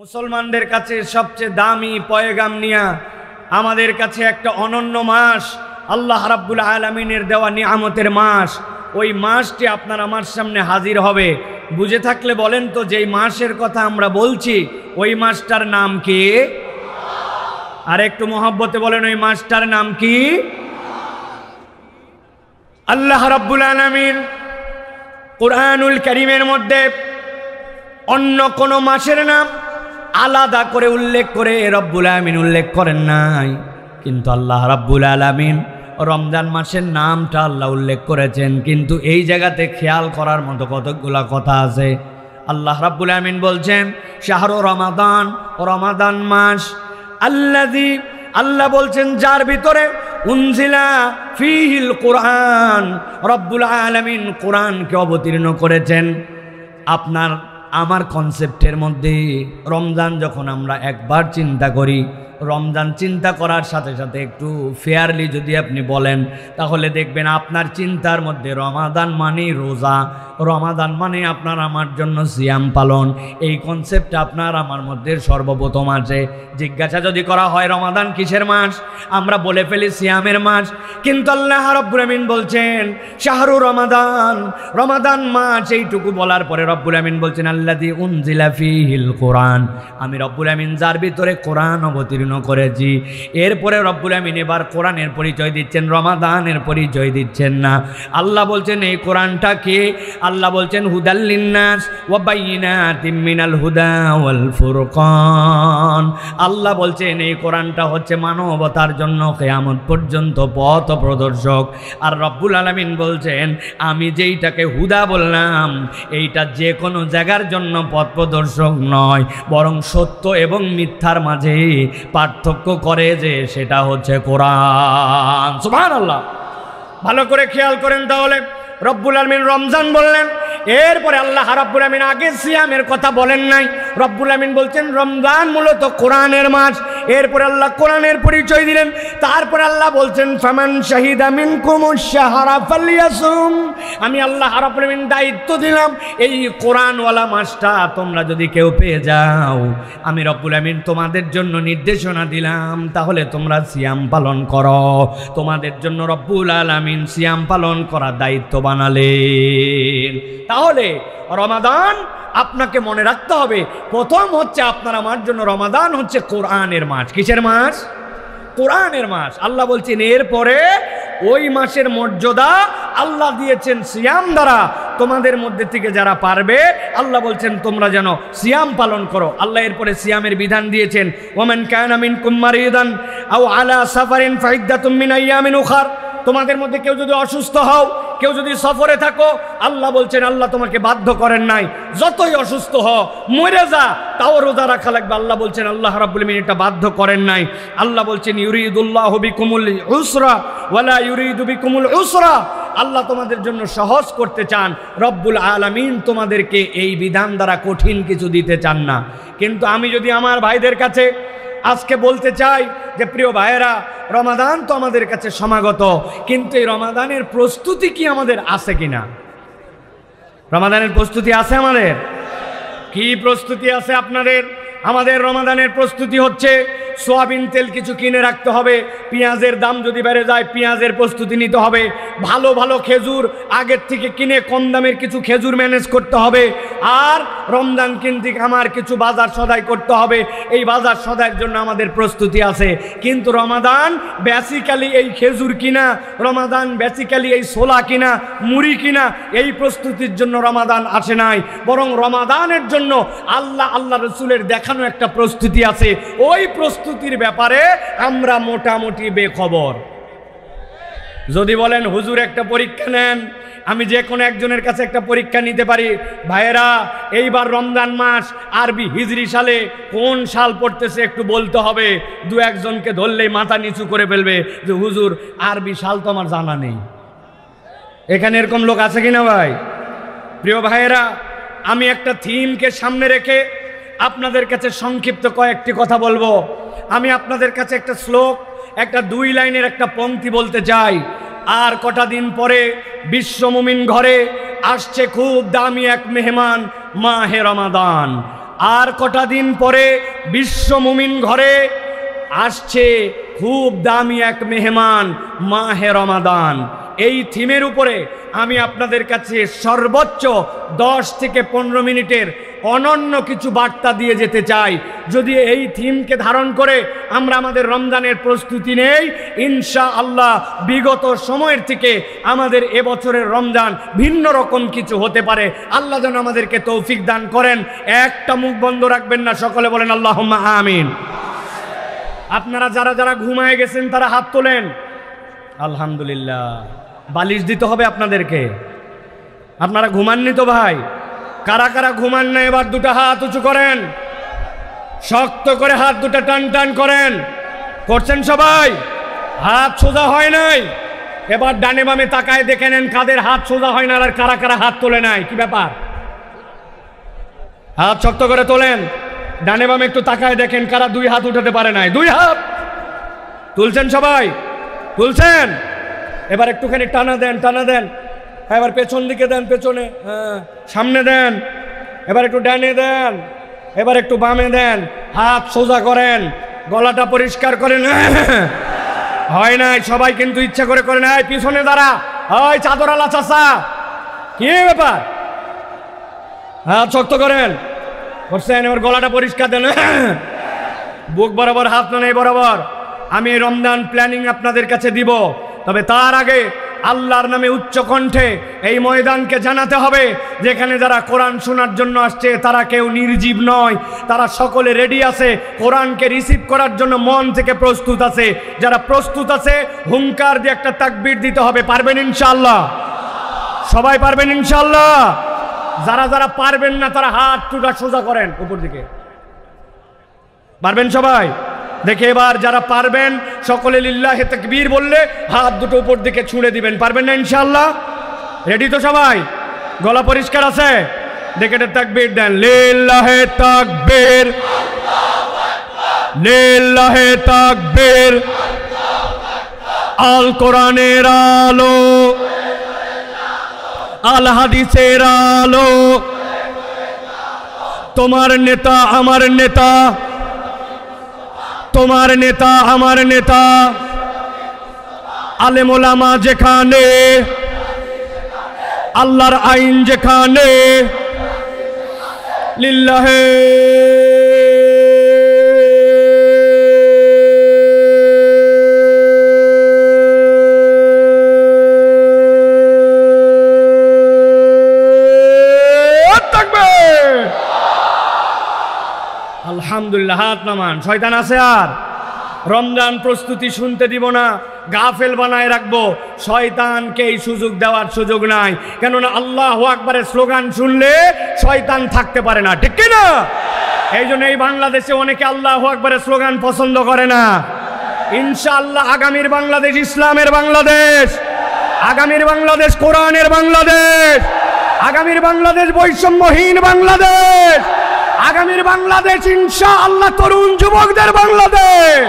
মুসলমানদের কাছে সবচেয়ে দামি পয়গাম নিয়া আমাদের কাছে একটা অনন্য মাস, আল্লাহ রাব্বুল আলামিনের দেওয়া নিয়ামতের মাস। ওই মাসটি আপনার আমার সামনে হাজির হবে। বুঝে থাকলে বলেন তো, যেই মাসের কথা আমরা বলছি ওই মাসটার নাম কি? আর একটু মহব্বতে বলেন, ওই মাসটার নাম কি? আল্লাহ রাব্বুল আলামিন কুরআনুল কারীমের মধ্যে অন্য কোন মাসের নাম আলাদা করে উল্লেখ করে রব্বুল আলামিন উল্লেখ করেন নাই, কিন্তু আল্লাহ রাব্বুল আলামিন রমজান মাসের নামটা আল্লাহ উল্লেখ করেছেন। কিন্তু এই জায়গাতে খেয়াল করার মতো কতগুলা কথা আছে। আল্লাহ রাব্বুল আলামিন বলছেন শাহরু রমাদান, রমাদান মাস আল্লাযী, আল্লাহ বলছেন যার ভিতরে উনজিলা ফীহিল কুরআন, রব্বুল আলামিন কোরআনকে অবতীর্ণ করেছেন। আপনার আমার কনসেপ্টের মধ্যে রমজান যখন আমরা একবার চিন্তা করি, রমজান চিন্তা করার সাথে সাথে একটু ফেয়ারলি যদি আপনি বলেন, তাহলে দেখবেন আপনার চিন্তার মধ্যে রমাদান মানে রোজা, রমাদান মানে আপনার আমার জন্য সিয়াম পালন, এই কনসেপ্টটা আপনার আমার মধ্যে সর্বপ্রথম আছে। জিজ্ঞাসা যদি করা হয় রমাদান কিসের মাস, আমরা বলে ফেলি সিয়ামের মাস, কিন্তু আল্লাহ রাব্বুল আমিন বলছেন শাহরু রমাদান, রমাদান মাস। এইটুকু বলার পরে রব্বুল আমিন বলছেন আল্লাযী উনজিলা ফীহিল কুরআন, আমি রব্বুল আমিন যার ভিতরে কোরআন অবতীর্ণ করেছি। এরপরে রব্বুল আমিন এবার কোরআনের পরিচয় দিচ্ছেন, রমাদানের পরিচয় দিচ্ছেন না। আল্লাহ বলছেন এই কোরআনটা কে? আল্লাহ বলছেন হুদাল লিন্নাস ওয়া বাইয়িনাতিম মিনাল হুদা ওয়াল ফুরকান। আল্লাহ বলছেন এই কোরআনটা হচ্ছে মানবতার জন্য কিয়ামত পর্যন্ত পথ প্রদর্শক। আর রব্বুল আলামিন বলছেন আমি যেইটাকে হুদা বললাম এইটা যে কোনো জায়গার জন্য পথ প্রদর্শক নয়, বরং সত্য এবং মিথ্যার মাঝে পার্থক্য করে, যে সেটা হচ্ছে কোরআন। সুবহানাল্লাহ। ভালো করে খেয়াল করেন তাহলে। রব্বুল আলামিন রমজান বললেন, এরপরে আল্লাহ রাব্বুল আমিন আগে সিয়ামের কথা বলেন নাই। রব্বুল আমিন বলছেন রমজান মূলত কোরআনের মাস। এরপরে আল্লাহ কোরআনের পরিচয় দিলেন। তারপরে আল্লাহ বলছেন ফামান শাহিদা মিনকুমুশ শাহরা ফালইয়াসুম, আমি আল্লাহ রাব্বুল আমিন দায়িত্ব দিলাম এই কোরআনওয়ালা মাসটা তোমরা যদি কেউ পেয়ে যাও, আমি রব্বুল আমিন তোমাদের জন্য নির্দেশনা দিলাম, তাহলে তোমরা সিয়াম পালন করো। তোমাদের জন্য রব্বুল আলামিন সিয়াম পালন করার দায়িত্ব বানালেন। তাহলে রমাদান আপনাকে মনে রাখতে হবে, প্রথম হচ্ছে আপনার আমার জন্য রমাদান হচ্ছে কোরআনের মাস। কিসের মাস? কোরআনের মাস। আল্লাহ বলছেন এরপরে ওই মাসের মর্যাদা আল্লাহ দিয়েছেন সিয়াম দ্বারা। তোমাদের মধ্যে থেকে যারা পারবে আল্লাহ বলছেন তোমরা যেন সিয়াম পালন করো। আল্লাহ এরপরে সিয়ামের বিধান দিয়েছেন ওয়ামান কানা মিনকুম মারিদান আও আলা সাফারিন ফাইদ্দাতুম মিন আইয়ামিন উখার। তোমাদের মধ্যে কেউ যদি অসুস্থ হও, কেউ যদি সফরে থাকো, আল্লাহ বলছেন আল্লাহ তোমাকে বাধ্য করেন নাই, যতই অসুস্থ হও মরে যা তাও রোজা রাখা লাগবে। আল্লাহ বলছেন আল্লাহ রাব্বুল আমিন এটা বাধ্য করেন নাই। আল্লাহ বলছেন ইউরিদুল্লাহু বিকুমুল উসরা ওয়ালা ইউরিদু বিকুমুল উসরা, আল্লাহ তোমাদের জন্য সহজ করতে চান। রব্বুল আলামিন তোমাদেরকে এই বিধান দ্বারা কঠিন কিছু দিতে চান না। কিন্তু আমি যদি আমার ভাইদের কাছে আজকে বলতে চাই যে প্রিয় ভাইয়েরা, রমাদান তো আমাদের কাছে সমাগত, কিন্তু এই রমাদানের প্রস্তুতি কি আমাদের আছে কিনা? রমাদানের প্রস্তুতি আছে আমাদের? কি প্রস্তুতি আছে আপনাদের? আমাদের রমাদানের প্রস্তুতি হচ্ছে সোয়াবিন তেল কিছু কিনে রাখতে হবে, পেঁয়াজের দাম যদি বেড়ে যায় পেঁয়াজের প্রস্তুতি নিতে হবে, ভালো ভালো খেজুর আগের থেকে কিনে কম দামের কিছু খেজুর ম্যানেজ করতে হবে, আর রমজান কেন্দ্রিক আমার কিছু বাজার সদাই করতে হবে। এই বাজার সদাইয়ের জন্য আমাদের প্রস্তুতি আছে। কিন্তু রমাদান বেসিক্যালি এই খেজুর কিনা, রমাদান বেসিক্যালি এই ছোলা কিনা, মুড়ি কিনা, এই প্রস্তুতির জন্য রমাদান আসে নাই, বরং রমাদানের জন্য আল্লাহ রসুলের দেখানো একটা প্রস্তুতি আছে। ওই প্রস্তুতির ব্যাপারে আমরা মোটামুটি বেখবর। যদি বলেন হুজুর একটা পরীক্ষা নেন, আমি যে কোনো একজনের কাছে একটা পরীক্ষা নিতে পারি। ভাইয়েরা, এইবার রমজান মাস আরবি হিজরি সালে কোন সাল পড়তেছে একটু বলতে হবে। দু একজনকে ধরলেই মাথা নিচু করে ফেলবে যে হুজুর আরবি সাল তো আমার জানা নেই। এখানে এরকম লোক আছে কিনা ভাই? প্রিয় ভাইয়েরা, আমি একটা থিমকে সামনে রেখে আপনাদের কাছে সংক্ষিপ্ত কয়েকটি কথা বলবো। আমি আপনাদের কাছে একটা শ্লোক, একটা 2 লাইনের একটা পংক্তি বলতে চাই। আর কটা দিন পরে বিশ্ব মুমিন ঘরে আসছে খুব দামি এক মেহমান, মাহে রমাদান। আর কটা দিন পরে বিশ্ব মুমিন ঘরে আসছে খুব দামি এক মেহমান, মাহে রমাদান। এই থিমের উপরে আমি আপনাদের কাছে সর্বোচ্চ 10 থেকে 15 মিনিটের অনন্য কিছু বার্তা দিয়ে যেতে চাই। যদি এই থিমকে ধারণ করে আমরা আমাদের রমজানের প্রস্তুতি নেই, ইনশাআল্লাহ বিগত সময়ের থেকে আমাদের এবছরের রমজান ভিন্ন রকম কিছু হতে পারে। আল্লাহ যেন আমাদেরকে তৌফিক দান করেন। একটা মুখ বন্ধ রাখবেন না, সকলে বলেন আল্লাহুম্মা আমিন। আপনারা যারা যারা ঘুমায় গেছেন তারা হাত তোলেন। আলহামদুলিল্লাহ। বালিশ দিতে হবে আপনাদেরকে। আপনারা ঘুমাননি তো ভাই? কারা কারা ঘুমান না এবার দুটো হাত উঁচু করেন, শক্ত করে হাত দুটো টান টান করেন। করছেন সবাই? হাত সোজা হয় নাই? এবার ডানে বামে তাকায় দেখে নেন কাদের হাত সোজা হয় না আর কারা কারা হাত তোলে নাই। কি ব্যাপার? হাত শক্ত করে তোলেন। ডানে বামে একটু তাকায় দেখেন কারা 2 হাত উঠাতে পারে নাই। 2 হাত তুলছেন সবাই? তুলছেন? এবার একটুখানি টানা দেন, টানা দেন। এবার পেছন দিকে দেন, পেছনে, হ্যাঁ সামনে দেন। এবার একটু ডানে দেন, এবার একটু বামে দেন। হাত সোজা করেন, গলাটা পরিষ্কার করেন। হয় নাই সবাই কিন্তু ইচ্ছা করে করে নাই। পিছনে দাঁড়া, ওই চাদরালা চাচা, কি ব্যাপার? হাত শক্ত করেন। করছেন? এবার গলাটা পরিষ্কার দেন। বুক বরাবর হাত না নেই বরাবর। আমি রমজান প্ল্যানিং আপনাদের কাছে দিব, তবে তার আগে আল্লাহর নামে উচ্চ কণ্ঠে এই ময়দানকে জানাতে হবে যেখানে যারা কোরআন শোনার জন্য আসছে তারা কেউ নির্জীব নয়, তারা সকলে রেডি আছে, কোরআনকে রিসিভ করার জন্য মন থেকে প্রস্তুত আছে। যারা প্রস্তুত আছে হুঙ্কার দিয়ে একটা তাকবীর দিতে হবে। পারবেন ইনশাআল্লাহ? সবাই পারবেন ইনশাআল্লাহ? যারা যারা পারবেন না তারা হাত টুটা সোজা করেন উপর দিকে। পারবেন সবাই? দেখে এবার যারা পারবেন সকলে লিল্লাহে তাকবীর বললে হাত দুটো উপর দিকে ছুঁড়ে দিবেন। পারবেন না ইনশাআল্লাহ? রেডি তো সবাই? গলা পরিষ্কার আছে? দেখে তাকবীর দেন। লিল্লাহে তাকবীর, লিল্লাহে তাকবীর। আল কোরআনের আলো, আল হাদিসের আলো। তোমার নেতা আমার নেতা, তোমার নেতা আমার নেতা। আলেম ওলামা যেখানে, আল্লাহর আইন যেখানে। লিল্লাহে আলহামদুলিল্লাহ। হাত নামান। শয়তান আছে আর? রমজান প্রস্তুতি শুনতে দিব না, গাফেল বানায় রাখবো। শয়তানকে এই সুযোগ দেওয়ার সুযোগ নাই, কেননা আল্লাহু আকবারের স্লোগান শুনলে শয়তান থাকতে পারে না, ঠিক কিনা? এই জন্য এই বাংলাদেশে অনেকে আল্লাহু আকবারের স্লোগান পছন্দ করে না। ইনশাআল্লাহ আগামীর বাংলাদেশ ইসলামের বাংলাদেশ, আগামীর বাংলাদেশ কোরআনের বাংলাদেশ, আগামীর বাংলাদেশ বৈষম্যহীন বাংলাদেশ, আগামীর বাংলাদেশ ইনশাআল্লাহ তরুণ যুবকদের বাংলাদেশ।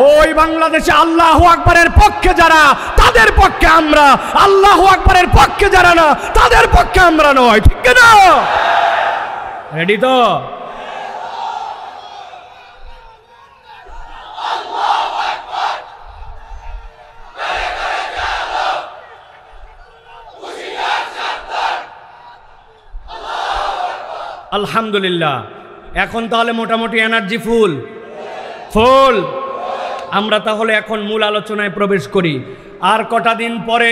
ওই বাংলাদেশে আল্লাহু আকবারের পক্ষে যারা তাদের পক্ষে আমরা, আল্লাহু আকবারের পক্ষে যারা না তাদের পক্ষে আমরা নয়, ঠিক না? রেডি তো? আলহামদুলিল্লাহ। এখন তাহলে মোটামুটি এনার্জি ফুল ফুল। আমরা তাহলে এখন মূল আলোচনায় প্রবেশ করি। আর কটা দিন পরে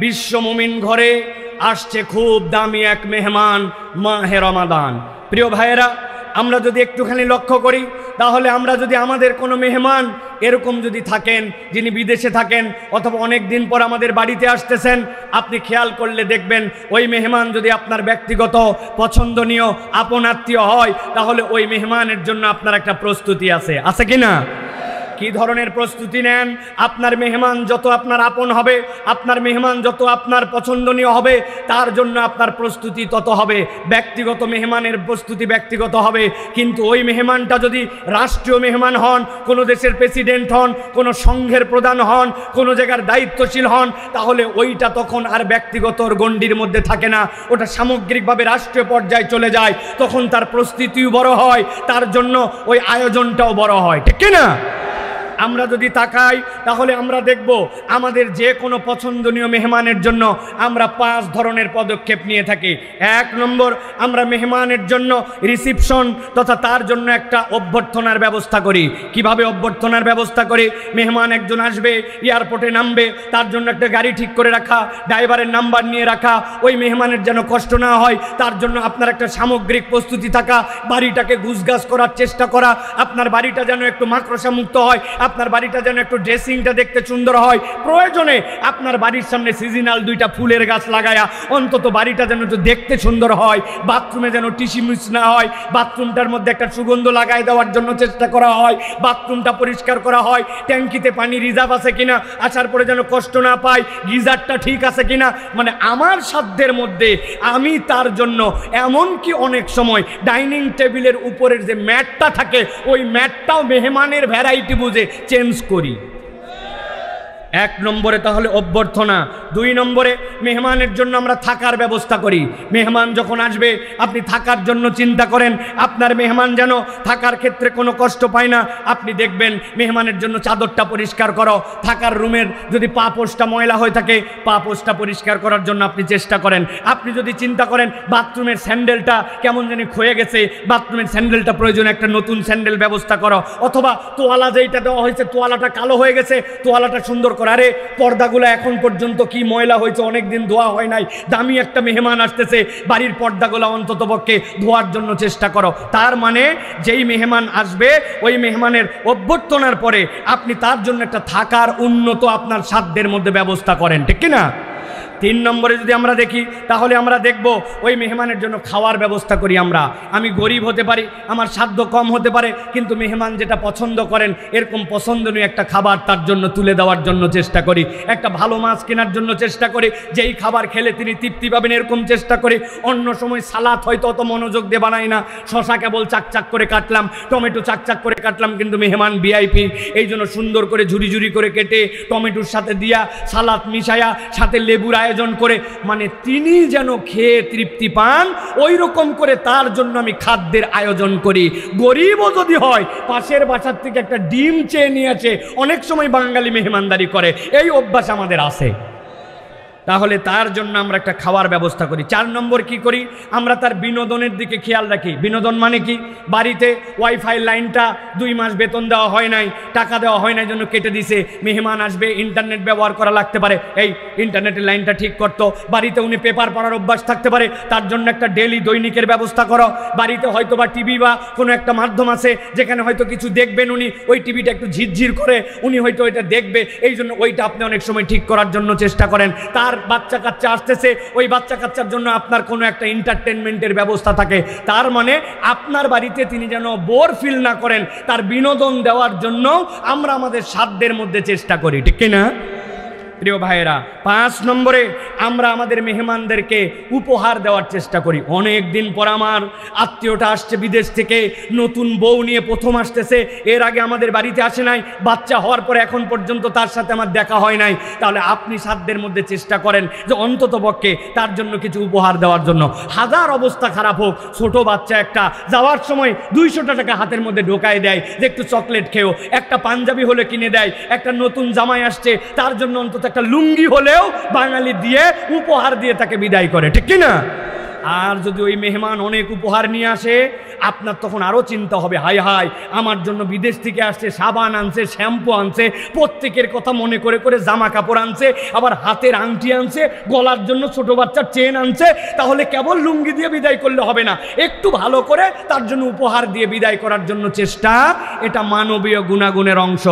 বিশ্ব মুমিন ঘরে আসছে খুব দামি এক মেহমান, মাহে রমাদান। প্রিয় ভাইয়েরা, আমরা যদি একটুখানি লক্ষ্য করি তাহলে আমরা যদি আমাদের কোনো মেহমান এরকম যদি থাকেন যিনি বিদেশে থাকেন অথবা অনেক দিন পর আমাদের বাড়িতে আসতেছেন, আপনি খেয়াল করলে দেখবেন ওই মেহমান যদি আপনার ব্যক্তিগত পছন্দনীয় আপন আত্মীয় হয় তাহলে ওই মেহমানের জন্য আপনার একটা প্রস্তুতি আছে, আছে কি না? কি ধরনের প্রস্তুতি নেন? আপনার মেহমান যত আপনার আপন হবে, আপনার মেহমান যত আপনার পছন্দনীয় হবে, তার জন্য আপনার প্রস্তুতি তত হবে। ব্যক্তিগত মেহমানের প্রস্তুতি ব্যক্তিগত হবে, কিন্তু ওই মেহমানটা যদি রাষ্ট্রীয় মেহমান হন, কোনো দেশের প্রেসিডেন্ট হন, কোনো সংঘের প্রধান হন, কোনো জায়গার দায়িত্বশীল হন, তাহলে ওইটা তখন আর ব্যক্তিগতর গণ্ডির মধ্যে থাকে না, ওটা সামগ্রিকভাবে রাষ্ট্রীয় পর্যায়ে চলে যায়। তখন তার প্রস্তুতিও বড় হয়, তার জন্য ওই আয়োজনটাও বড় হয়, ঠিক না? আমরা যদি তাকাই তাহলে আমরা দেখব আমাদের যে কোনো পছন্দনীয় মেহমানের জন্য আমরা 5 ধরনের পদক্ষেপ নিয়ে থাকি। 1 নম্বর, আমরা মেহমানের জন্য রিসিপশন তথা তার জন্য একটা অভ্যর্থনার ব্যবস্থা করি। কিভাবে অভ্যর্থনার ব্যবস্থা করি? মেহমান একজন আসবে, এয়ারপোর্টে নামবে, তার জন্য একটা গাড়ি ঠিক করে রাখা, ড্রাইভারের নাম্বার নিয়ে রাখা, ওই মেহমানের যেন কষ্ট না হয় তার জন্য আপনার একটা সামগ্রিক প্রস্তুতি থাকা, বাড়িটাকে গুছগাছ করার চেষ্টা করা, আপনার বাড়িটা যেন একটু মাকড়সা মুক্ত হয়, আপনার বাড়িটা যেন একটু ড্রেসিংটা দেখতে সুন্দর হয়, প্রয়োজনে আপনার বাড়ির সামনে সিজনাল 2টা ফুলের গাছ লাগায়া অন্তত বাড়িটা যেন একটু দেখতে সুন্দর হয়, বাথরুমে যেন টিসিমিস না হয়, বাথরুমটার মধ্যে একটা সুগন্ধ লাগাই দেওয়ার জন্য চেষ্টা করা হয়, বাথরুমটা পরিষ্কার করা হয়, ট্যাঙ্কিতে পানি রিজার্ভ আছে কিনা, আসার পরে যেন কষ্ট না পায়, গিজারটা ঠিক আছে কিনা, মানে আমার সাধ্যের মধ্যে আমি তার জন্য এমনকি অনেক সময় ডাইনিং টেবিলের উপরের যে ম্যাটটা থাকে ওই ম্যাটটাও মেহমানের ভ্যারাইটি বুঝে চেঞ্জ করি। 1 নম্বরে তাহলে অভ্যর্থনা। 2 নম্বরে মেহমানের জন্য আমরা থাকার ব্যবস্থা করি। মেহমান যখন আসবে আপনি থাকার জন্য চিন্তা করেন, আপনার মেহমান যেন থাকার ক্ষেত্রে কোনো কষ্ট পায় না। আপনি দেখবেন মেহমানের জন্য চাদরটা পরিষ্কার করো, থাকার রুমের যদি পা পোস্টটা ময়লা হয়ে থাকে পা পোস্টটা পরিষ্কার করার জন্য আপনি চেষ্টা করেন। আপনি যদি চিন্তা করেন বাথরুমের স্যান্ডেলটা কেমন জানি ক্ষয়ে গেছে, বাথরুমের স্যান্ডেলটা প্রয়োজন একটা নতুন স্যান্ডেল ব্যবস্থা করো, অথবা তোয়ালা যেইটা দেওয়া হয়েছে তোয়ালাটা কালো হয়ে গেছে, তোয়ালাটা সুন্দর করো। আরে পর্দাগুলো এখন পর্যন্ত কি ময়লা হয়েছে, অনেকদিন ধোয়া হয় নাই, দামি একটা মেহমান আসতেছে, বাড়ির পর্দাগুলো অন্তত পক্ষে ধোয়ার জন্য চেষ্টা করো। তার মানে যেই মেহমান আসবে ওই মেহমানের অভ্যর্থনার পরে আপনি তার জন্য একটা থাকার উন্নত আপনার সাধ্যের মধ্যে ব্যবস্থা করেন, ঠিক কিনা? 3 নম্বরে যদি আমরা দেখি তাহলে আমরা দেখব ওই মেহমানের জন্য খাওয়ার ব্যবস্থা করি। আমি গরিব হতে পারি, আমার সাধ্য কম হতে পারে, কিন্তু মেহমান যেটা পছন্দ করেন এরকম পছন্দনীয় একটা খাবার তার জন্য তুলে দেওয়ার জন্য চেষ্টা করি, একটা ভালো মাছ কেনার জন্য চেষ্টা করি, যেই খাবার খেলে তিনি তৃপ্তি পাবেন এরকম চেষ্টা করি। অন্য সময় সালাদ হয়তো অত মনোযোগ দিয়ে বানাই না, শশা কেবল চাকচাক করে কাটলাম, টমেটো চাকচাক করে কাটলাম, কিন্তু মেহমান ভিআইপি এই জন্য সুন্দর করে ঝুরি ঝুরি করে কেটে টমেটোর সাথে দিয়া সালাদ মিশায়া সাথে লেবুর আয়োজন করে, মানে তিনি যেন খেয়ে তৃপ্তি পান ওই রকম করে তার জন্য আমি খাদ্যের আয়োজন করি। গরিবও যদি হয় পাশের বাসার থেকে একটা ডিম চেয়ে নিয়ে আসে, অনেক সময় বাঙালি মেহমানদারি করে, এই অভ্যাস আমাদের আছে। তাহলে তার জন্য আমরা একটা খাওয়ার ব্যবস্থা করি। 4 নম্বর কি করি? আমরা তার বিনোদনের দিকে খেয়াল রাখি। বিনোদন মানে কি? বাড়িতে ওয়াইফাই লাইনটা 2 মাস বেতন দেওয়া হয় নাই, টাকা দেওয়া হয় নাই জন্য কেটে দিছে, মেহমান আসবে ইন্টারনেট ব্যবহার করা লাগতে পারে, এই ইন্টারনেটের লাইনটা ঠিক করতো। বাড়িতে উনি পেপার পড়ার অভ্যাস থাকতে পারে, তার জন্য একটা ডেইলি দৈনিকের ব্যবস্থা করো। বাড়িতে হয়তো বা টিভি বা কোনো একটা মাধ্যম আছে যেখানে হয়তো কিছু দেখবেন উনি, ওই টিভিটা একটু ঝিরঝির করে উনি হয়তো ওইটা দেখবে, এই জন্য ওইটা আপনি অনেক সময় ঠিক করার জন্য চেষ্টা করেন। তার বাচ্চা কাচ্চা আসতেছে, ওই বাচ্চা কাচ্চার জন্য আপনার কোনো একটা এন্টারটেনমেন্টের ব্যবস্থা থাকে। তার মানে আপনার বাড়িতে তিনি যেন বোর ফিল না করেন, তার বিনোদন দেওয়ার জন্য আমরা আমাদের সাধ্যের মধ্যে চেষ্টা করি, ঠিক কিনা? প্রিয় ভাইয়েরা, 5 নম্বরে আমরা আমাদের মেহমানদেরকে উপহার দেওয়ার চেষ্টা করি। অনেক দিন পর আমার আত্মীয়টা আসছে বিদেশ থেকে, নতুন বউ নিয়ে প্রথম আসতেছে, এর আগে আমাদের বাড়িতে আসে নাই, বাচ্চা হওয়ার পরে এখন পর্যন্ত তার সাথে আমার দেখা হয় নাই। তাহলে আপনি সাধ্যের মধ্যে চেষ্টা করেন যে অন্তত পক্ষে তার জন্য কিছু উপহার দেওয়ার জন্য। হাজার অবস্থা খারাপ হোক, ছোট বাচ্চা একটা যাওয়ার সময় 200 টাকা হাতের মধ্যে ঢোকায় দেয় যে একটু চকলেট খেও, একটা পাঞ্জাবি হলে কিনে দেয়, একটা নতুন জামাই আসছে তার জন্য অন্তত একটা লুঙ্গি হলেও বাঙালি দিয়ে উপহার দিয়ে তাকে বিদায় করে, ঠিক কিনা? আর যদি ওই মেহমান অনেক উপহার নিয়ে আসে আপনার তখন আরও চিন্তা হবে, হায় হায় আমার জন্য বিদেশ থেকে আসছে, সাবান আনছে, শ্যাম্পু আনছে, প্রত্যেকের কথা মনে করে করে জামা কাপড় আনছে, আবার হাতের আংটি আনছে, গলার জন্য ছোট বাচ্চার চেন আনছে। তাহলে কেবল লুঙ্গি দিয়ে বিদায় করলে হবে না, একটু ভালো করে তার জন্য উপহার দিয়ে বিদায় করার জন্য চেষ্টা, এটা মানবীয় গুণাগুণের অংশ।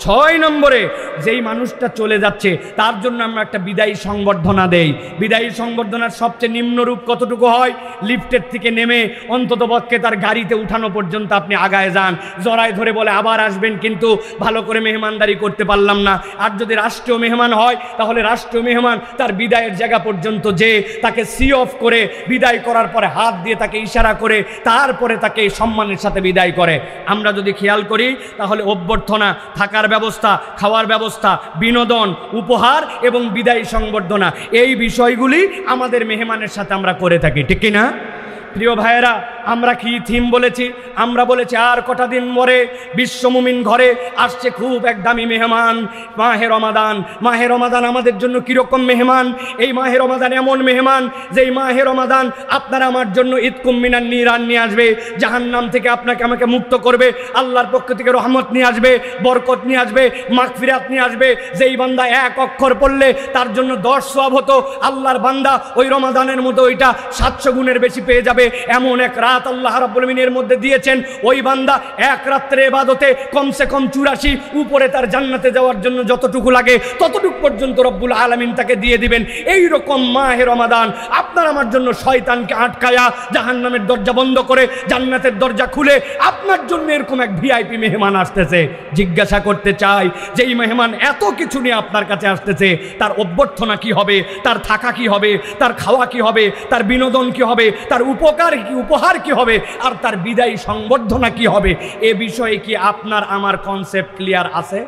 6 নম্বরে যেই মানুষটা চলে যাচ্ছে তার জন্য আমরা একটা বিদায়ী সংবর্ধনা দেই। বিদায়ী সংবর্ধনার সবচেয়ে নিম্নরূপ কতটুকু হয় লিফটের থেকে নেমে অন্ততপক্ষে তার গাড়িতে উঠানো পর্যন্ত আপনি আগায় যান, জড়ায় ধরে বলে আবার আসবেন, কিন্তু ভালো করে মেহমানদারি করতে পারলাম না। আর যদি রাষ্ট্রীয় মেহমান হয় তাহলে রাষ্ট্রীয় মেহমান তার বিদায়ের জায়গা পর্যন্ত যে তাকে সি অফ করে বিদায় করার পরে হাত দিয়ে তাকে ইশারা করে তারপরে তাকে সম্মানের সাথে বিদায় করে। আমরা যদি খেয়াল করি তাহলে অভ্যর্থনা, থাকার ব্যবস্থা, খাওয়ার ব্যবস্থা, বিনোদন, উপহার এবং বিদায়ী সংবর্ধনা, এই বিষয়গুলি আমাদের মেহমানের সাথে আমরা করে থাকি, ঠিক কিনা? প্রিয় ভাইয়েরা, আমরা কি থিম বলেছি? আমরা বলেছি আর কটা দিন পরে বিশ্ব মুমিন ঘরে আসছে খুব এক দামি মেহমান, মাহে রমাদান। মাহে রমাদান আমাদের জন্য কীরকম মেহমান? এই মাহে রমাদান এমন মেহমান যে এই মাহে রমাদান আপনার আমার জন্য ঈদকুম মিনান নিরান নিয়ে আসবে, জাহান্নাম থেকে আপনাকে আমাকে মুক্ত করবে, আল্লাহর পক্ষ থেকে রহমত নিয়ে আসবে, বরকত নিয়ে আসবে, মাগফিরাত নিয়ে আসবে। যেই বান্দা এক অক্ষর পড়লে তার জন্য 10 সওয়াব হতো, আল্লাহর বান্দা ওই রমাদানের মতো ওইটা 700 গুণের বেশি পেয়ে যাবে। এমন এক রাত আল্লাহ রাব্বুল আলামিনের মধ্যে দিয়েছেন, ওই বান্দা এক রাত্রে ইবাদতে কমসে কম 84, উপরে তার জান্নাতে যাওয়ার জন্য যতটুকু লাগে ততটুকু পর্যন্ত রব্বুল আলামিন তাকে দিয়ে দিবেন। এই রকম মাহে রমাদান আপনার আমার জন্য শয়তানকে আটকায়া জাহান্নামের দরজা বন্ধ করে জান্নাতের দরজা খুলে আপনার জন্য এরকম এক ভিআইপি মেহমান আসতেছে। জিজ্ঞাসা করতে চাই, যে এই মেহমান এত কিছু নিয়ে আপনার কাছে আসতেছে, তার অভ্যর্থনা কি হবে, তার থাকা কি হবে, তার খাওয়া কি হবে, তার বিনোদন কি হবে, তার উপহার কি হবে, আর তার বিদায়ী সংবর্ধনা কি হবে? এ বিষয়ে কি আপনার আমার কনসেপ্ট ক্লিয়ার আছে?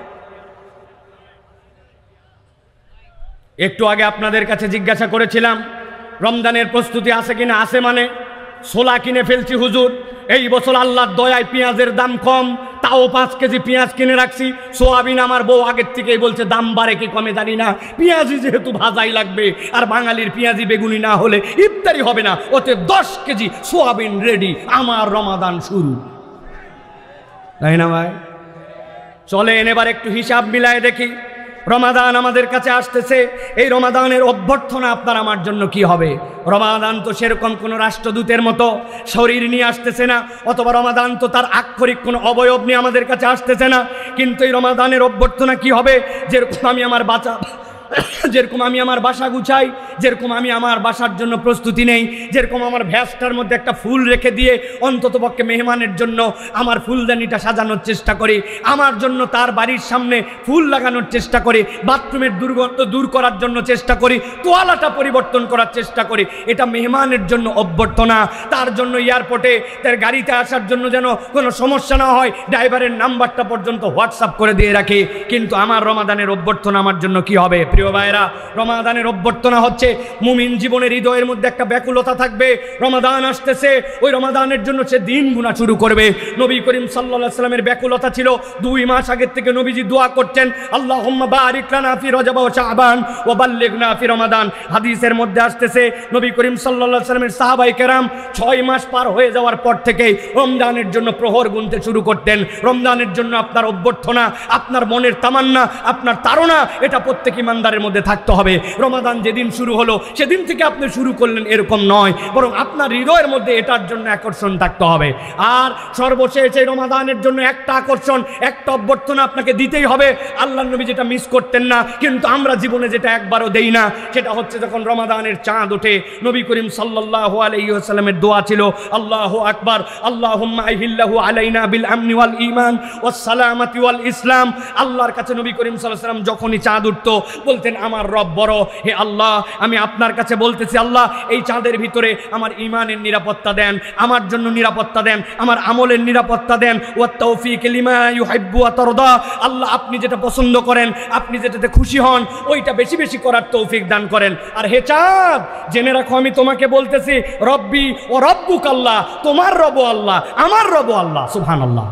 একটু আগে আপনাদের কাছে জিজ্ঞাসা করেছিলাম রমজানের প্রস্তুতি আছে কিনা। আছে মানে ছোলা কিনে ফেলছি হুজুর, এই বছর আল্লাহর দয়ায় পেঁয়াজের দাম কম, তাও 5 কেজি পেঁয়াজ কিনে রাখছি। সোয়াবিন আমার বউ আগের থেকেই বলছে দাম বাড়ে কি কমে জানি না, পেঁয়াজি যেহেতু ভাজাই লাগবে, আর বাঙালির পেঁয়াজি বেগুনি না হলে ইফতারি হবে না, ওতে 10 কেজি সোয়াবিন রেডি, আমার রমাদান শুরু। তাই না ভাই? চলেন এবার একটু হিসাব মিলায় দেখি, রমাদান আমাদের কাছে আসতেছে, এই রমাদানের অভ্যর্থনা আপনার আমার জন্য কি হবে? রমাদান তো সেরকম কোনো রাষ্ট্রদূতের মতো শরীর নিয়ে আসতেছে না, অথবা রমাদান তো তার আক্ষরিক কোনো অবয়ব নিয়ে আমাদের কাছে আসতেছে না। কিন্তু এই রমাদানের অভ্যর্থনা কি হবে? যেরকম আমি আমার বাসা গুছাই, যেরকম আমি আমার বাসার জন্য প্রস্তুতি নেই, যেরকম আমার ভ্যাসটার মধ্যে একটা ফুল রেখে দিয়ে অন্ততপক্ষে মেহমানের জন্য আমার ফুলদানিটা সাজানোর চেষ্টা করি, আমার জন্য তার বাড়ির সামনে ফুল লাগানোর চেষ্টা করি, বাথরুমের দুর্গন্ধ দূর করার জন্য চেষ্টা করি, তোয়ালাটা পরিবর্তন করার চেষ্টা করি, এটা মেহমানের জন্য অভ্যর্থনা। তার জন্য এয়ারপোর্টে তার গাড়িতে আসার জন্য যেন কোনো সমস্যা না হয়, ড্রাইভারের নাম্বারটা পর্যন্ত হোয়াটসঅ্যাপ করে দিয়ে রাখি। কিন্তু আমার রমাদানের অভ্যর্থনা আমার জন্য কি হবে? প্রিয় ভাইরা, রমাদানের অভ্যর্থনা হচ্ছে মুমিন জীবনের হৃদয়ের মধ্যে একটা ব্যাকুলতা থাকবে। রমাদান আসতেছে, ওই রমাদানের জন্য সে দিন গুণা শুরু করবে। নবী করিম সাল্লাল্লাহু আলাইহি সাল্লামের ব্যাকুলতা ছিল, 2 মাস আগের থেকে নবীজি দোয়া করতেন, আল্লাহুম্মা বারিক লানা ফি রজব ওয়া শাবান ওয়া বাল্লিগনা ফি রমাদান। হাদিসের মধ্যে আসতেছে নবী করিম সাল্লাল্লাহু আলাইহি সাল্লামের সাহাবায়ে কেরাম 6 মাস পার হয়ে যাওয়ার পর থেকে রমজানের জন্য প্রহর গুনতে শুরু করতেন। রমজানের জন্য আপনার অভ্যর্থনা, আপনার মনের তামান্না, আপনার তাড়না, এটা প্রত্যেক ইমানদারের মধ্যে থাকতে হবে। রমাদান যেদিন শুরু হলো সেদিন থেকে আপনি শুরু করলেন এরকম নয়, বরং আপনার হৃদয়ের মধ্যে এটার জন্য আকর্ষণ থাকতে হবে। আর সর্বশেষ এই রমাদানের জন্য একটা আকর্ষণ, একটা অভ্যর্থনা আপনাকে দিতেই হবে। আল্লাহর নবী যেটা মিস করতেন না, কিন্তু আমরা জীবনে যেটা একবারও দেই না, সেটা হচ্ছে যখন রমাদানের চাঁদ ওঠে। নবী করিম সাল্লাল্লাহু আলাইহি ওয়াসাল্লামের দোয়া ছিল, আল্লাহু আকবার, আল্লাহুম্মা আহিল্লাহু আলাইনা বিল আমনি ওয়াল ঈমান ওয়াস সালামাতি ওয়াল ইসলাম। আল্লাহর কাছে নবী করিম সাল্লাল্লাহু আলাইহি ওয়াসাল্লাম যখনই চাঁদ উঠতো বলতেন, আমার রব বড়, হে আল্লাহ আমি আপনার কাছে বলতেছি, আল্লাহ এই চাঁদের ভিতরে আমার ঈমানের নিরাপত্তা দেন, আমার জন্য নিরাপত্তা দেন, আমার আমলের নিরাপত্তা দেন। ওয়াত তাওফীক লিমা ইউহিব্বু ওয়া তারদা, আল্লাহ আপনি যেটা পছন্দ করেন, আপনি যেটাতে খুশি হন, ওইটা বেশি বেশি করার তৌফিক দান করেন। আর হে চাঁদ, জেনে রাখো আমি তোমাকে বলতেছি, রব্বি ও রব্বুক আল্লাহ, তোমার রব আল্লাহ, আমার রব আল্লাহ। সুবহানাল্লাহ।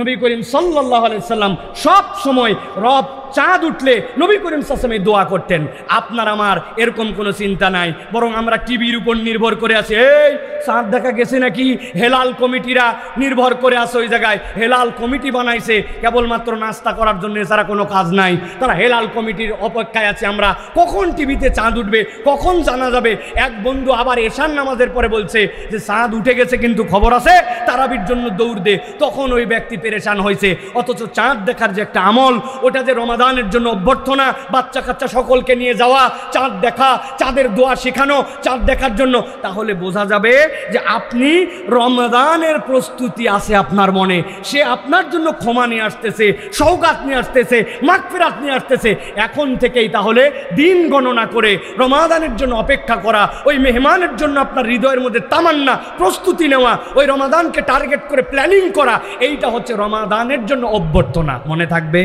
নবী করিম সাল্লাল্লাহু আলাইহি সাল্লাম সব সময় রব চাঁদ উঠলে নবী করিম সাল্লাল্লাহু আলাইহি ওয়াসাল্লাম দোয়া করতেন। আপনার আমার এরকম কোনো চিন্তা নাই, বরং আমরা টিভির উপর নির্ভর করে আছি। এই চাঁদ দেখা গেছে নাকি, হেলাল কমিটিরা নির্ভর করে আছে ওই জায়গায়, হেলাল কমিটি বানাইছে কেবলমাত্র নাস্তা করার জন্য, এছাড়া কোনো কাজ নাই। তারা হেলাল কমিটির অপেক্ষায় আছে, আমরা কখন টিভিতে চাঁদ উঠবে, কখন জানা যাবে। এক বন্ধু আবার এশার নামাজের পরে বলছে যে চাঁদ উঠে গেছে কিন্তু খবর আছে, তারাবির জন্য দৌড় দে। তখন ওই ব্যক্তি পেরেশান হয়েছে। অথচ চাঁদ দেখার যে একটা আমল, ওটা যে রমাদান রমাদানের জন্য অভ্যর্থনা, বাচ্চা কাচ্চা সকলকে নিয়ে যাওয়া, চাঁদ দেখা, চাঁদের দোয়া শেখানো, চাঁদ দেখার জন্য, তাহলে বোঝা যাবে যে আপনি রমাদানের প্রস্তুতি আছে আপনার মনে। সে আপনার জন্য ক্ষমা নিয়ে আসতেছে, সওগাত নিয়ে আসতেছে, মাগফিরাত নিয়ে আসতেছে। এখন থেকেই তাহলে দিন গণনা করে রমাদানের জন্য অপেক্ষা করা, ওই মেহমানের জন্য আপনার হৃদয়ের মধ্যে তামান্না, প্রস্তুতি নেওয়া, ওই রমাদানকে টার্গেট করে প্ল্যানিং করা, এইটা হচ্ছে রমাদানের জন্য অভ্যর্থনা। মনে থাকবে?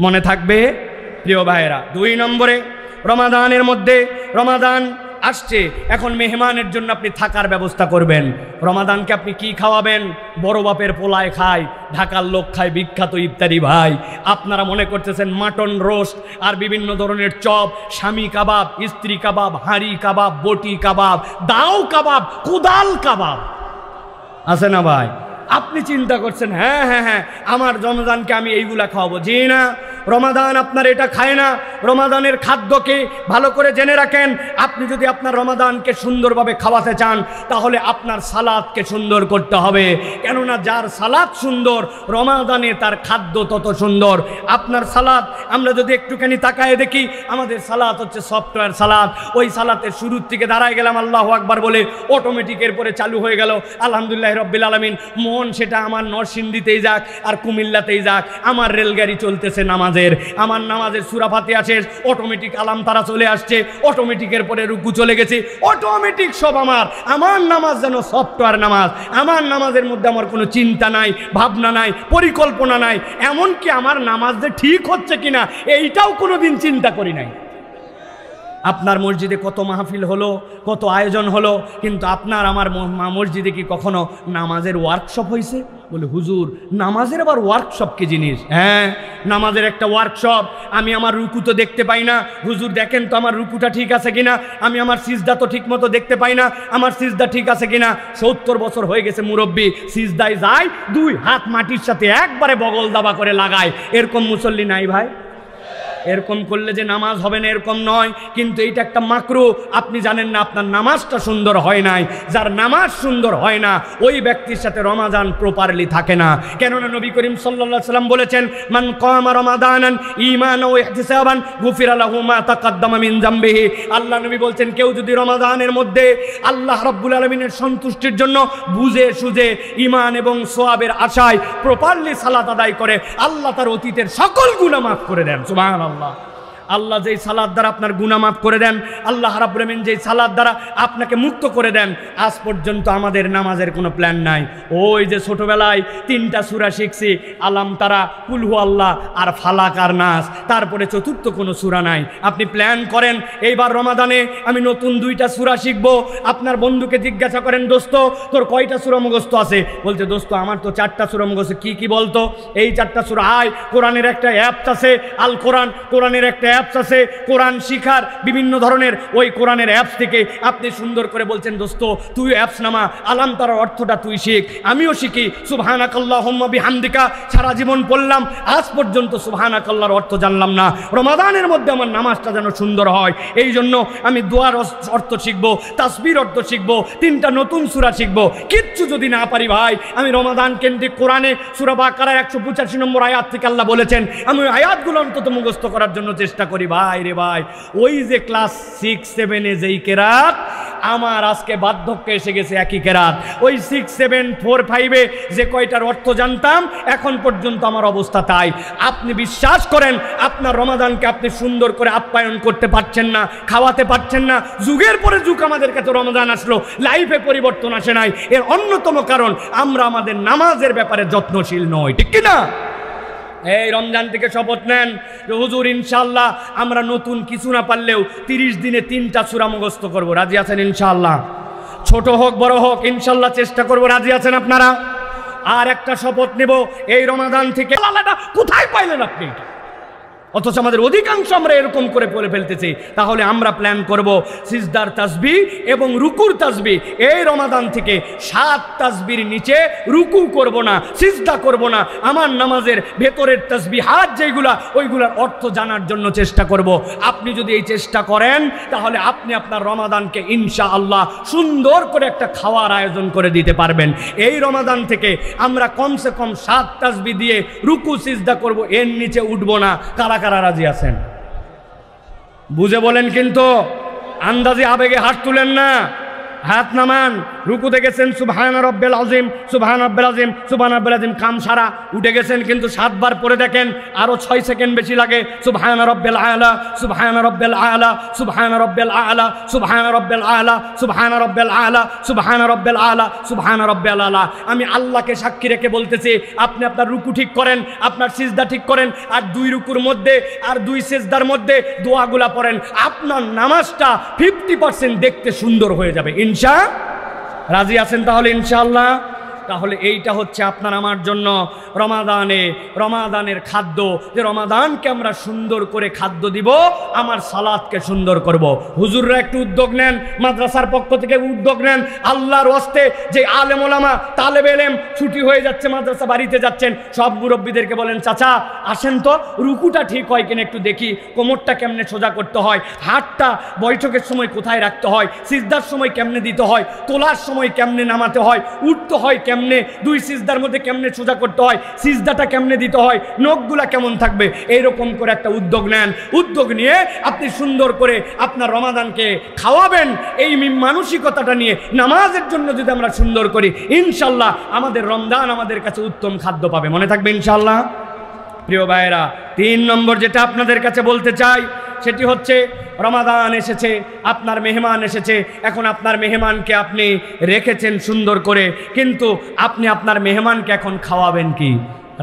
মনে থাকবে প্রিয় ভাইয়েরা। 2 নম্বরে, রমাদানের মধ্যে, রমাদান আসছে, এখন মেহমানের জন্য আপনি থাকার ব্যবস্থা করবেন। রমাদানকে আপনি কি খাওয়াবেন? বড় বাপের পোলায় খায়, ঢাকার লোক খায় বিখ্যাত ইফতারি ভাই। আপনারা মনে করতেছেন মাটন রোস্ট আর বিভিন্ন ধরনের চপ, স্বামী কাবাব, স্ত্রী কাবাব, হাঁড়ি কাবাব, বটি কাবাব, দাও কাবাব, কোদাল কাবাব আছে না ভাই? আপনি চিন্তা করছেন হ্যাঁ হ্যাঁ হ্যাঁ আমার রমাদানকে আমি এইগুলা খাওয়াবো। জি না, রমাদান আপনার এটা খায় না। রমাদানের খাদ্যকে ভালো করে জেনে রাখেন। আপনি যদি আপনার রমাদানকে সুন্দরভাবে খাওয়াতে চান, তাহলে আপনার সালাদকে সুন্দর করতে হবে। কেননা যার সালাদ সুন্দর, রমাদানে তার খাদ্য তত সুন্দর। আপনার সালাদ আমরা যদি একটুখানি তাকায় দেখি, আমাদের সালাদ হচ্ছে সফটওয়্যার সালাদ। ওই সালাতের শুরুর থেকে দাঁড়ায় গেলাম আল্লাহু আকবার বলে, অটোমেটিকের পরে চালু হয়ে গেল আলহামদুলিল্লাহ রাব্বিল আলামিন। মন সেটা আমার নরসিংদীতেই যাক আর কুমিল্লাতেই যাক, আমার রেলগাড়ি চলতেছে নামাজের, আমার নামাজের সূরা ফাতিহা শেষ, অটোমেটিক আলাম তারা চলে আসছে, অটোমেটিকের পরে রুকু চলে গেছে, অটোমেটিক সব আমার নামাজ যেন সফটওয়্যার নামাজ। আমার নামাজের মধ্যে আমার কোনো চিন্তা নাই, ভাবনা নাই, পরিকল্পনা নাই, এমনকি আমার নামাজ যে ঠিক হচ্ছে কিনা এইটাও কোনোদিন চিন্তা করি নাই। আপনার মসজিদে কত মাহফিল হলো, কত আয়োজন হলো, কিন্তু আপনার আমার মসজিদে কি কখনো নামাজের ওয়ার্কশপ হয়েছে? বলে হুজুর নামাজের আবার ওয়ার্কশপ কি জিনিস? হ্যাঁ, নামাজের একটা ওয়ার্কশপ। আমি আমার রুকু তো দেখতে পাই না, হুজুর দেখেন তো আমার রুকুটা ঠিক আছে কিনা। আমি আমার সিজদা তো ঠিক মতো দেখতে পাই না, আমার সিজদা ঠিক আছে কিনা। 70 বছর হয়ে গেছে মুরব্বী, সিজদায় যায় 2 হাত মাটির সাথে একবারে বগল দাবা করে লাগায়। এরকম মুসল্লি নাই ভাই? এরকম করলে যে নামাজ হবে না এরকম নয়, কিন্তু এইটা একটা মাকরু। আপনি জানেন না আপনার নামাজটা সুন্দর হয় নাই। যার নামাজ সুন্দর হয় না ওই ব্যক্তির সাথে রমাদান প্রপারলি থাকে না। কেননা নবী করিম সাল্লাল্লাহু আলাইহি ওয়াসাল্লাম বলেছেন, মান কামা রমাদানান ঈমানান ওয়া ইহতিসাবান গুফিরা লাহু মা তাকাদ্দামা মিন যামবিহি। আল্লাহ নবী বলছেন, কেউ যদি রমাদানের মধ্যে আল্লাহ রাব্বুল আলামিনের সন্তুষ্টির জন্য বুঝে সুঝে ঈমান এবং সওয়াবের আশায় প্রপারলি সালাত আদায় করে, আল্লাহ তার অতীতের সকল গুনাহ মাফ করে দেন। সুবহানাল্লাহ। আল্লাহ যেই সালাদ দ্বারা আপনার গুনাহ মাফ করে দেন, আল্লাহ রাব্বুল আমিন যেই সালাদ দ্বারা আপনাকে মুক্ত করে দেন। আজ পর্যন্ত আমাদের নামাজের কোনো প্ল্যান নাই। ওই যে ছোটবেলায় 3টা সূরা শিখছি, আলাম তারা, কুল হু আল্লাহ আর ফালাক আর নাস, তারপরে চতুর্থ কোনো সূরা নাই। আপনি প্ল্যান করেন এইবার রমাদানে আমি নতুন 2টা সূরা শিখব। আপনার বন্ধুকে জিজ্ঞাসা করেন, দোস্ত তোর কয়টা সূরা মুখস্থ আছে? বলতে, দোস্ত আমার তো 4টা সূরা মুখস্থ। কি কি বলতো? এই 4টা সূরা। আয়, কোরআনের একটা অ্যাপস আছে আল কোরআন, কোরআনের একটা অ্যাপস আছে কোরআন শিখার বিভিন্ন ধরনের, ওই কোরআনের অ্যাপস থেকে আপনি সুন্দর করে বলছেন, দোস্ত তুই অ্যাপস নামা, আলাম তার অর্থটা তুই শিখ, আমিও শিখি। সুবহানাকাল্লাহুম্মা বিহামদিকা সারা জীবন পড়লাম, আজ পর্যন্ত সুবহানাকাল্লাহর অর্থ জানলাম না। রমাদানের মধ্যে আমার নামাজটা যেন সুন্দর হয়, এই জন্য আমি দোয়ার অর্থ শিখব, তাসবির অর্থ শিখব, 3টা নতুন সূরা শিখব। কিচ্ছু যদি না পারি ভাই, আমি রমাদান কেন্দ্রিক কোরআনে সূরা বাকারার 185 নম্বর আয়াত থেকে আল্লাহ বলেছেন, আমি ওই আয়াতগুলো অন্তত মুখস্থ করার জন্য চেষ্টা করি। ভাই রে ভাই, ওই যে ক্লাস 6-7 যেই কেরাত, আমার আজকে বার্ধক্য এসে গেছে একই কেরাত। ওই 6, 7, 4, 5 যে কয়টার অর্থ জানতাম, এখন পর্যন্ত আমার অবস্থা তাই। আপনি বিশ্বাস করেন আপনার রমাদানকে আপনি সুন্দর করে আপ্যায়ন করতে পারছেন না, খাওয়াতে পারছেন না। যুগের পরে যুগ আমাদের কাছে রমাদান আসলো, লাইফে পরিবর্তন আসে নাই। এর অন্যতম কারণ আমরা আমাদের নামাজের ব্যাপারে যত্নশীল নই, ঠিক কিনা? এই রমজান থেকে শপথ নেন যে হুজুর ইনশাআল্লাহ আমরা নতুন কিছু না পারলেও 30 দিনে 3টা সূরা মুখস্থ করব। রাজি আছেন ইনশাআল্লাহ? ছোট হোক বড় হোক ইনশাআল্লাহ চেষ্টা করব। রাজি আছেন আপনারা? আর একটা শপথ নেব এই রমাদান থেকে। কোথায় পাইলেন আপনি? অথচ আমাদের অধিকাংশ আমরা এরকম করে পড়ে ফেলতেছি। তাহলে আমরা প্ল্যান করব সিজদার তাসবিহ এবং রুকুর তাসবিহ। এই রমাদান থেকে 7 তাসবির নিচে রুকু করব না, সিজদা করব না। আমার নামাজের ভেতরের তাসবিহাত যেগুলা, ওইগুলার অর্থ জানার জন্য চেষ্টা করব। আপনি যদি এই চেষ্টা করেন, তাহলে আপনি আপনার রমাদানকে ইনশাআল্লাহ সুন্দর করে একটা খাওয়ার আয়োজন করে দিতে পারবেন। এই রমাদান থেকে আমরা কমসে কম 7 তাসবিহ দিয়ে রুকু সিজদা করব, এর নিচে উঠব না। কারা কারা রাজি আছেন? বুঝে বলেন, কিন্তু আন্দাজে আবেগে হাত তুলেন না, হাত নামান। রুকুতে গেছেন সুবহান রাব্বিল আযীম, সুবহান রাব্বিল আযীম, সুবহান রাব্বিল আযীম, কাম সারা উঠে গেছেন, কিন্তু 7 বার পরে দেখেন আরো 6 সেকেন্ড বেশি লাগে। সুবহান রাব্বিল আলা, সুবহান রাব্বিল আলা, সুবহান রাব্বিল আলা, সুবহান রাব্বিল আলা, সুবহান রাব্বিল আলা, সুবহান রাব্বিল আলা, সুবহান রাব্বিল আলা। আমি আল্লাহকে সাক্ষী রেখে বলতেছি, আপনি আপনার রুকু ঠিক করেন, আপনার সিজদা ঠিক করেন, আর 2 রুকুর মধ্যে আর 2 সিজদার মধ্যে দোয়াগুলা পড়েন, আপনার নামাজটা 50% দেখতে সুন্দর হয়ে যাবে ইনশাআল্লাহ। রাজি আছেন তাহলে ইনশাআল্লাহ? তাহলে এইটা হচ্ছে আপনার আমার জন্য রমাদানের খাদ্য, যে রমাদানকে আমরা সুন্দর করে খাদ্য দিব, আমার সালাতকে সুন্দর করব। হুজুররা একটু উদ্যোগ নেন, মাদ্রাসার পক্ষ থেকে উদ্যোগ নেন, আল্লাহর ওয়াস্তে যে আলেম ওলামা তালেবে ইলম ছুটি হয়ে যাচ্ছে, মাদ্রাসা বাড়িতে যাচ্ছেন, সব মুরব্বীদেরকে বলেন, চাচা আসেন তো, রুকুটা ঠিক হয় কিনা একটু দেখি, কোমরটা কেমনে সোজা করতে হয়, হাতটা বৈঠকের সময় কোথায় রাখতে হয়, সিজদার সময় কেমনে দিতে হয়, তোলার সময় কেমনে নামাতে হয়, উঠতে হয় কেমনে, 2 সিজদার মধ্যে কেমনে সোজা করতে হয়, সিজদাটা কেমনে দিতে হয়, নখগুলা কেমন থাকবে, এইরকম করে একটা উদ্যোগ নেন। উদ্যোগ নিয়ে আপনি সুন্দর করে আপনার রমাদানকে খাওয়াবেন। এই মানসিকতাটা নিয়ে নামাজের জন্য যদি আমরা সুন্দর করি, ইনশাল্লাহ আমাদের রমজান আমাদের কাছে উত্তম খাদ্য পাবে। মনে থাকবে ইনশাল্লাহ। প্রিয় ভাইয়েরা, 3 নম্বর যেটা আপনাদের কাছে বলতে চাই, সেটি হচ্ছে রমাদান এসেছে, আপনার মেহমান এসেছে, এখন আপনার মেহমানকে আপনি রেখেছেন সুন্দর করে, কিন্তু আপনি আপনার মেহমানকে এখন খাওয়াবেন কি?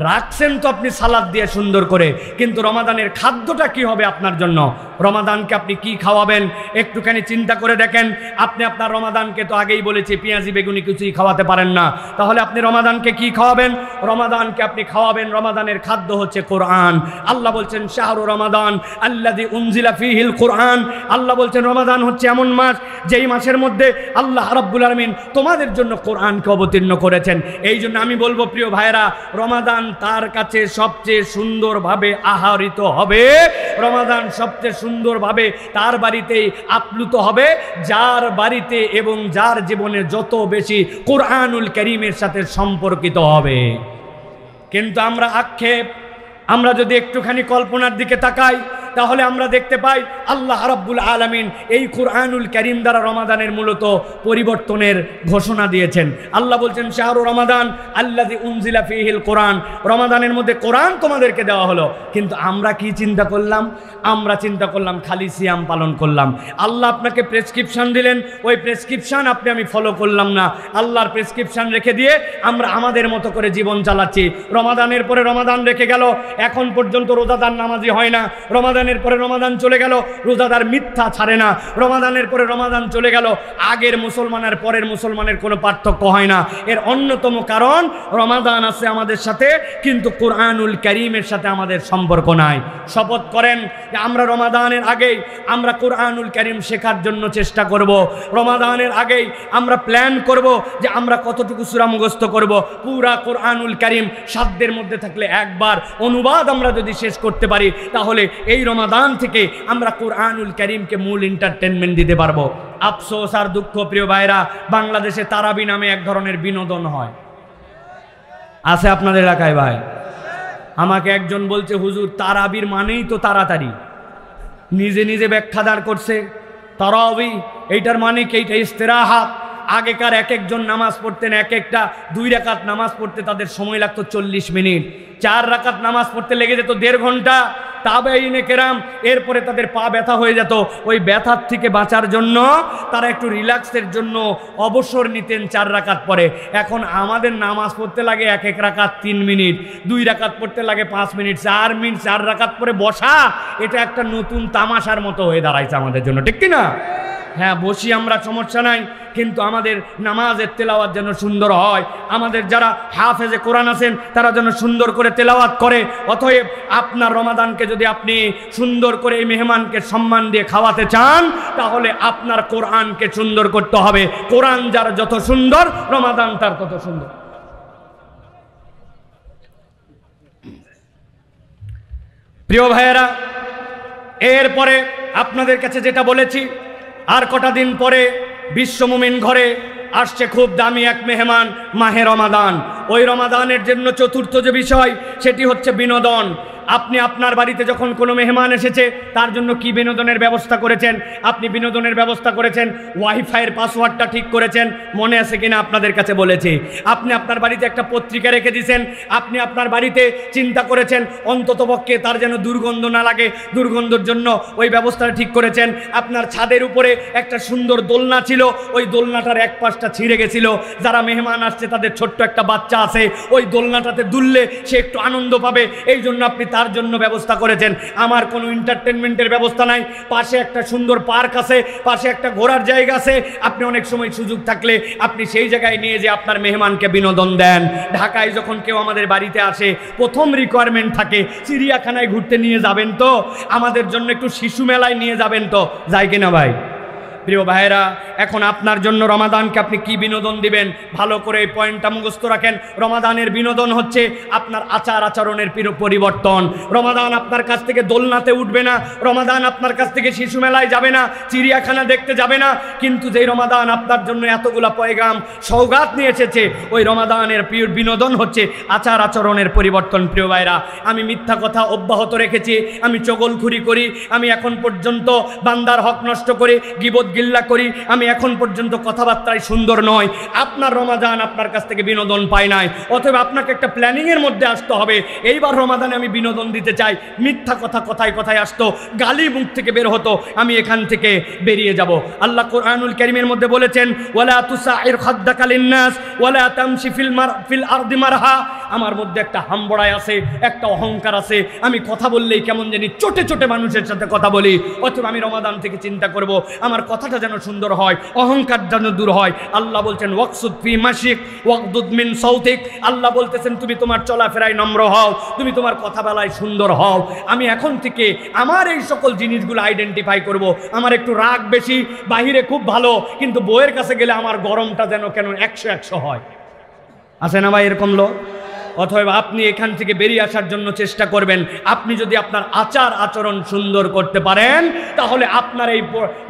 রাখছেন তো আপনি সালাদ দিয়ে সুন্দর করে, কিন্তু রমাদানের খাদ্যটা কি হবে আপনার জন্য? রমাদানকে আপনি কি খাওয়াবেন? একটুখানি চিন্তা করে দেখেন। আপনি আপনার রমাদানকে, তো আগেই বলেছি, পেঁয়াজি বেগুনি কিছুই খাওয়াতে পারেন না, তাহলে আপনি রমাদানকে কি খাওয়াবেন? রমাদানকে আপনি খাওয়াবেন, রমাদানের খাদ্য হচ্ছে কোরআন। আল্লাহ বলছেন শাহরু রমাদান আল্লাযী উনজিলা ফীহিল কোরআন। আল্লাহ বলছেন রমাদান হচ্ছে এমন মাস, যেই মাসের মধ্যে আল্লাহ রাব্বুল আলামিন তোমাদের জন্য কোরআনকে অবতীর্ণ করেছেন। এই জন্য আমি বলবো প্রিয় ভাইরা, রমাদান তার কাছে সবচেয়ে সুন্দরভাবে আহরিত হবে, রমাদান সবচেয়ে সুন্দরভাবে তার বাড়িতেই আপ্লুত হবে, যার বাড়িতে এবং যার জীবনে যত বেশি কোরআনুল কারীমের সাথে সম্পর্কিত হবে। কিন্তু আমরা যদি একটুখানি কল্পনার দিকে তাকাই, তাহলে আমরা দেখতে পাই আল্লাহ রাব্বুল আলামিন এই কুরআনুল কারীম দ্বারা রমাদানের মূলত পরিবর্তনের ঘোষণা দিয়েছেন। আল্লাহ বলছেন শাহরু রমাদান আল্লাযী উনজিলা ফীহিল কোরআন, রমাদানের মধ্যে কোরআন তোমাদেরকে দেওয়া হলো। কিন্তু আমরা কি চিন্তা করলাম? আমরা চিন্তা করলাম খালি সিয়াম পালন করলাম। আল্লাহ আপনাকে প্রেসক্রিপশন দিলেন, ওই প্রেসক্রিপশন আমি ফলো করলাম না, আল্লাহর প্রেসক্রিপশন রেখে দিয়ে আমরা আমাদের মতো করে জীবন চালাচ্ছি। রমাদানের পরে রমাদান রেখে গেল, এখন পর্যন্ত রোজাদার নামাজি হয় না। রমাদানের পরে রমাদান চলে গেল, রোজাদার মিথ্যা ছাড়ে না। রমাদানের পরে রমাদান চলে গেল, আগের মুসলমান আর পরের মুসলমানের কোনো পার্থক্য হয় না। এর অন্যতম কারণ, রমাদান আছে আমাদের সাথে, কিন্তু কোরআনুল কারীমের সাথে আমাদের সম্পর্ক নাই। শপথ করেন যে আমরা রমাদানের আগেই আমরা কোরআনুল কারীম শেখার জন্য চেষ্টা করব। রমাদানের আগেই আমরা প্ল্যান করব যে আমরা কতটুকু সূরা মুখস্থ করব। পুরা কোরআনুল কারীম সাধ্যের মধ্যে থাকলে একবার অনুবাদ আমরা যদি শেষ করতে পারি, তাহলে এই রমাদান থেকে আমরা কোরআনুল কারীমকে মূল এন্টারটেনমেন্ট দিতে পারবো। আফসোস আর দুঃখ প্রিয় ভাইরা, বাংলাদেশে তারাবি নামে এক ধরনের বিনোদন হয়, আছে আপনাদের এলাকায়? ভাই, আমাকে একজন বলছে, হুজুর তারাবির মানেই তো তাড়াতাড়ি। নিজে নিজে ব্যাখ্যাদার করছে, তারাবি এইটার মানে কি? এইটা ইস্তেরাহাত। আগেকার এক একজন নামাজ পড়তেন, এক একটা 2 রাকাত নামাজ পড়তে তাদের সময় লাগতো 40 মিনিট, 4 রাকাত নামাজ পড়তে লেগে যেত 1.5 ঘন্টা। তাবেঈনে কেরাম, এরপরে তাদের পা ব্যথা হয়ে যেত, ওই ব্যথার থেকে বাঁচার জন্য তারা একটু রিল্যাক্সের জন্য অবসর নিতেন 4 রাকাত পরে। এখন আমাদের নামাজ পড়তে লাগে এক রাকাত 3 মিনিট, 2 রাকাত পড়তে লাগে 5 মিনিট, 4 মিনিট 4 রাকাত পরে বসা, এটা একটা নতুন তামাশার মতো হয়ে দাঁড়াইছে আমাদের জন্য, ঠিক কি না? হ্যাঁ, বসি আমরা, সমস্যা নাই, কিন্তু আমাদের নামাজের তেলাওয়াত যেন সুন্দর হয়। আমাদের যারা হাফেজে কোরআন আছেন তারা যেন সুন্দর করে তেলাওয়াত করে। অতএব আপনার রমাদানকে যদি আপনি সুন্দর করে এই মেহমানকে সম্মান দিয়ে খাওয়াতে চান, তাহলে আপনার কোরআনকে সুন্দর করতে হবে। কোরআন যার যত সুন্দর, রমাদান তার তত সুন্দর। প্রিয় ভাইয়েরা, এরপরে আপনাদের কাছে যেটা বলেছি, আর কটা দিন পরে বিশ্ব মুমিন ঘরে আসছে খুব দামি এক মেহমান, মাহে রমাদান। ওই রমাদানের জন্য চতুর্থ যে বিষয়, সেটি হচ্ছে বিনোদন। আপনি আপনার বাড়িতে যখন কোনো মেহমান এসেছে তার জন্য কি বিনোদনের ব্যবস্থা করেছেন? আপনি বিনোদনের ব্যবস্থা করেছেন, ওয়াইফাইয়ের পাসওয়ার্ডটা ঠিক করেছেন, মনে আছে কিনা আপনাদের কাছে বলেছি। আপনি আপনার বাড়িতে একটা পত্রিকা রেখে দিয়েছেন, আপনি আপনার বাড়িতে চিন্তা করেছেন অন্ততপক্ষে তার যেন দুর্গন্ধ না লাগে, দুর্গন্ধের জন্য ওই ব্যবস্থাটা ঠিক করেছেন। আপনার ছাদের উপরে একটা সুন্দর দোলনা ছিল, ওই দোলনাটার এক পাশটা ছিঁড়ে গেছিল, যারা মেহমান আসছে তাদের ছোট্ট একটা বাচ্চা আছে, ওই দোলনাটাতে দুললে সে একটু আনন্দ পাবে, এই জন্য আপনি তার জন্য ব্যবস্থা করেছেন। আমার কোনো এন্টারটেনমেন্টের ব্যবস্থা নাই, পাশে একটা সুন্দর পার্ক আছে, পাশে একটা ঘোরার জায়গা আছে, আপনি অনেক সময় সুযোগ থাকলে আপনি সেই জায়গায় নিয়ে যে আপনার মেহমানকে বিনোদন দেন। ঢাকায় যখন কেউ আমাদের বাড়িতে আসে প্রথম রিকোয়ারমেন্ট থাকে চিড়িয়াখানায় ঘুরতে নিয়ে যাবেন তো, আমাদের জন্য একটু শিশু মেলায় নিয়ে যাবেন তো, যায় কিনা ভাই? প্রিয় ভাইয়েরা, এখন আপনার জন্য রমাদানকে আপনি কি বিনোদন দিবেন ভালো করে এই পয়েন্টটা মুখস্থ রাখেন। রমাদানের বিনোদন হচ্ছে আপনার আচার আচরণের পরিবর্তন। রমাদান আপনার কাছ থেকে দোলনাতে উঠবে না, রমাদান আপনার কাছ থেকে শিশু মেলায় যাবে না, চিড়িয়াখানা দেখতে যাবে না, কিন্তু যেই রমাদান আপনার জন্য এতগুলা পয়গাম সৌগাত নিয়ে এসেছে, ওই রমাদানের বিনোদন হচ্ছে আচার আচরণের পরিবর্তন। প্রিয় ভাইরা, আমি মিথ্যা কথা অব্যাহত রেখেছি, আমি চগলখুরি করি, আমি এখন পর্যন্ত বান্দার হক নষ্ট করে গীবত গিল্লা করি, আমি এখন পর্যন্ত কথাবার্তায় সুন্দর নয়। আপনার রমাদান আপনার কাছ থেকে বিনোদন পায় নাই, অথবা আপনাকে একটা প্ল্যানিংয়ের মধ্যে আসতে হবে। এইবার রমাদানে আমি বিনোদন দিতে চাই, মিথ্যা কথা কথায় কথায় আসতো, গালি মুখ থেকে বের হতো, আমি এখান থেকে বেরিয়ে যাব। আল্লাহ কোরআনুল কারীমের মধ্যে বলেছেন, ওয়ালা তুসাইর খাদ্দাকা লিন্নাস ওয়ালা তামশি ফিল আরদি মারহা। আমার মধ্যে একটা হামবড়াই আছে, একটা অহংকার আছে, আমি কথা বললেই কেমন জানি চটে চটে মানুষের সাথে কথা বলি। অথবা আমি রমাদান থেকে চিন্তা করব আমার কথাটা যেন সুন্দর হয়, অহংকার যেন দূর হয়। আল্লাহ বলছেন ওয়াকসুদ ফি মাশিক ওয়াকদুদ মিন সাউতিক। আল্লাহ বলতেছেন তুমি তোমার চলাফেরায় নম্র হও, তুমি তোমার কথা বলায় সুন্দর হও। আমি এখন থেকে আমার এই সকল জিনিসগুলো আইডেন্টিফাই করব। আমার একটু রাগ বেশি, বাহিরে খুব ভালো, কিন্তু বউয়ের কাছে গেলে আমার গরমটা যেন কেন 100 হয়। আছে না ভাই এরকম লোক? অথবা আপনি এখান থেকে বেরিয়ে আসার জন্য চেষ্টা করবেন। আপনি যদি আপনার আচার আচরণ সুন্দর করতে পারেন, তাহলে আপনার এই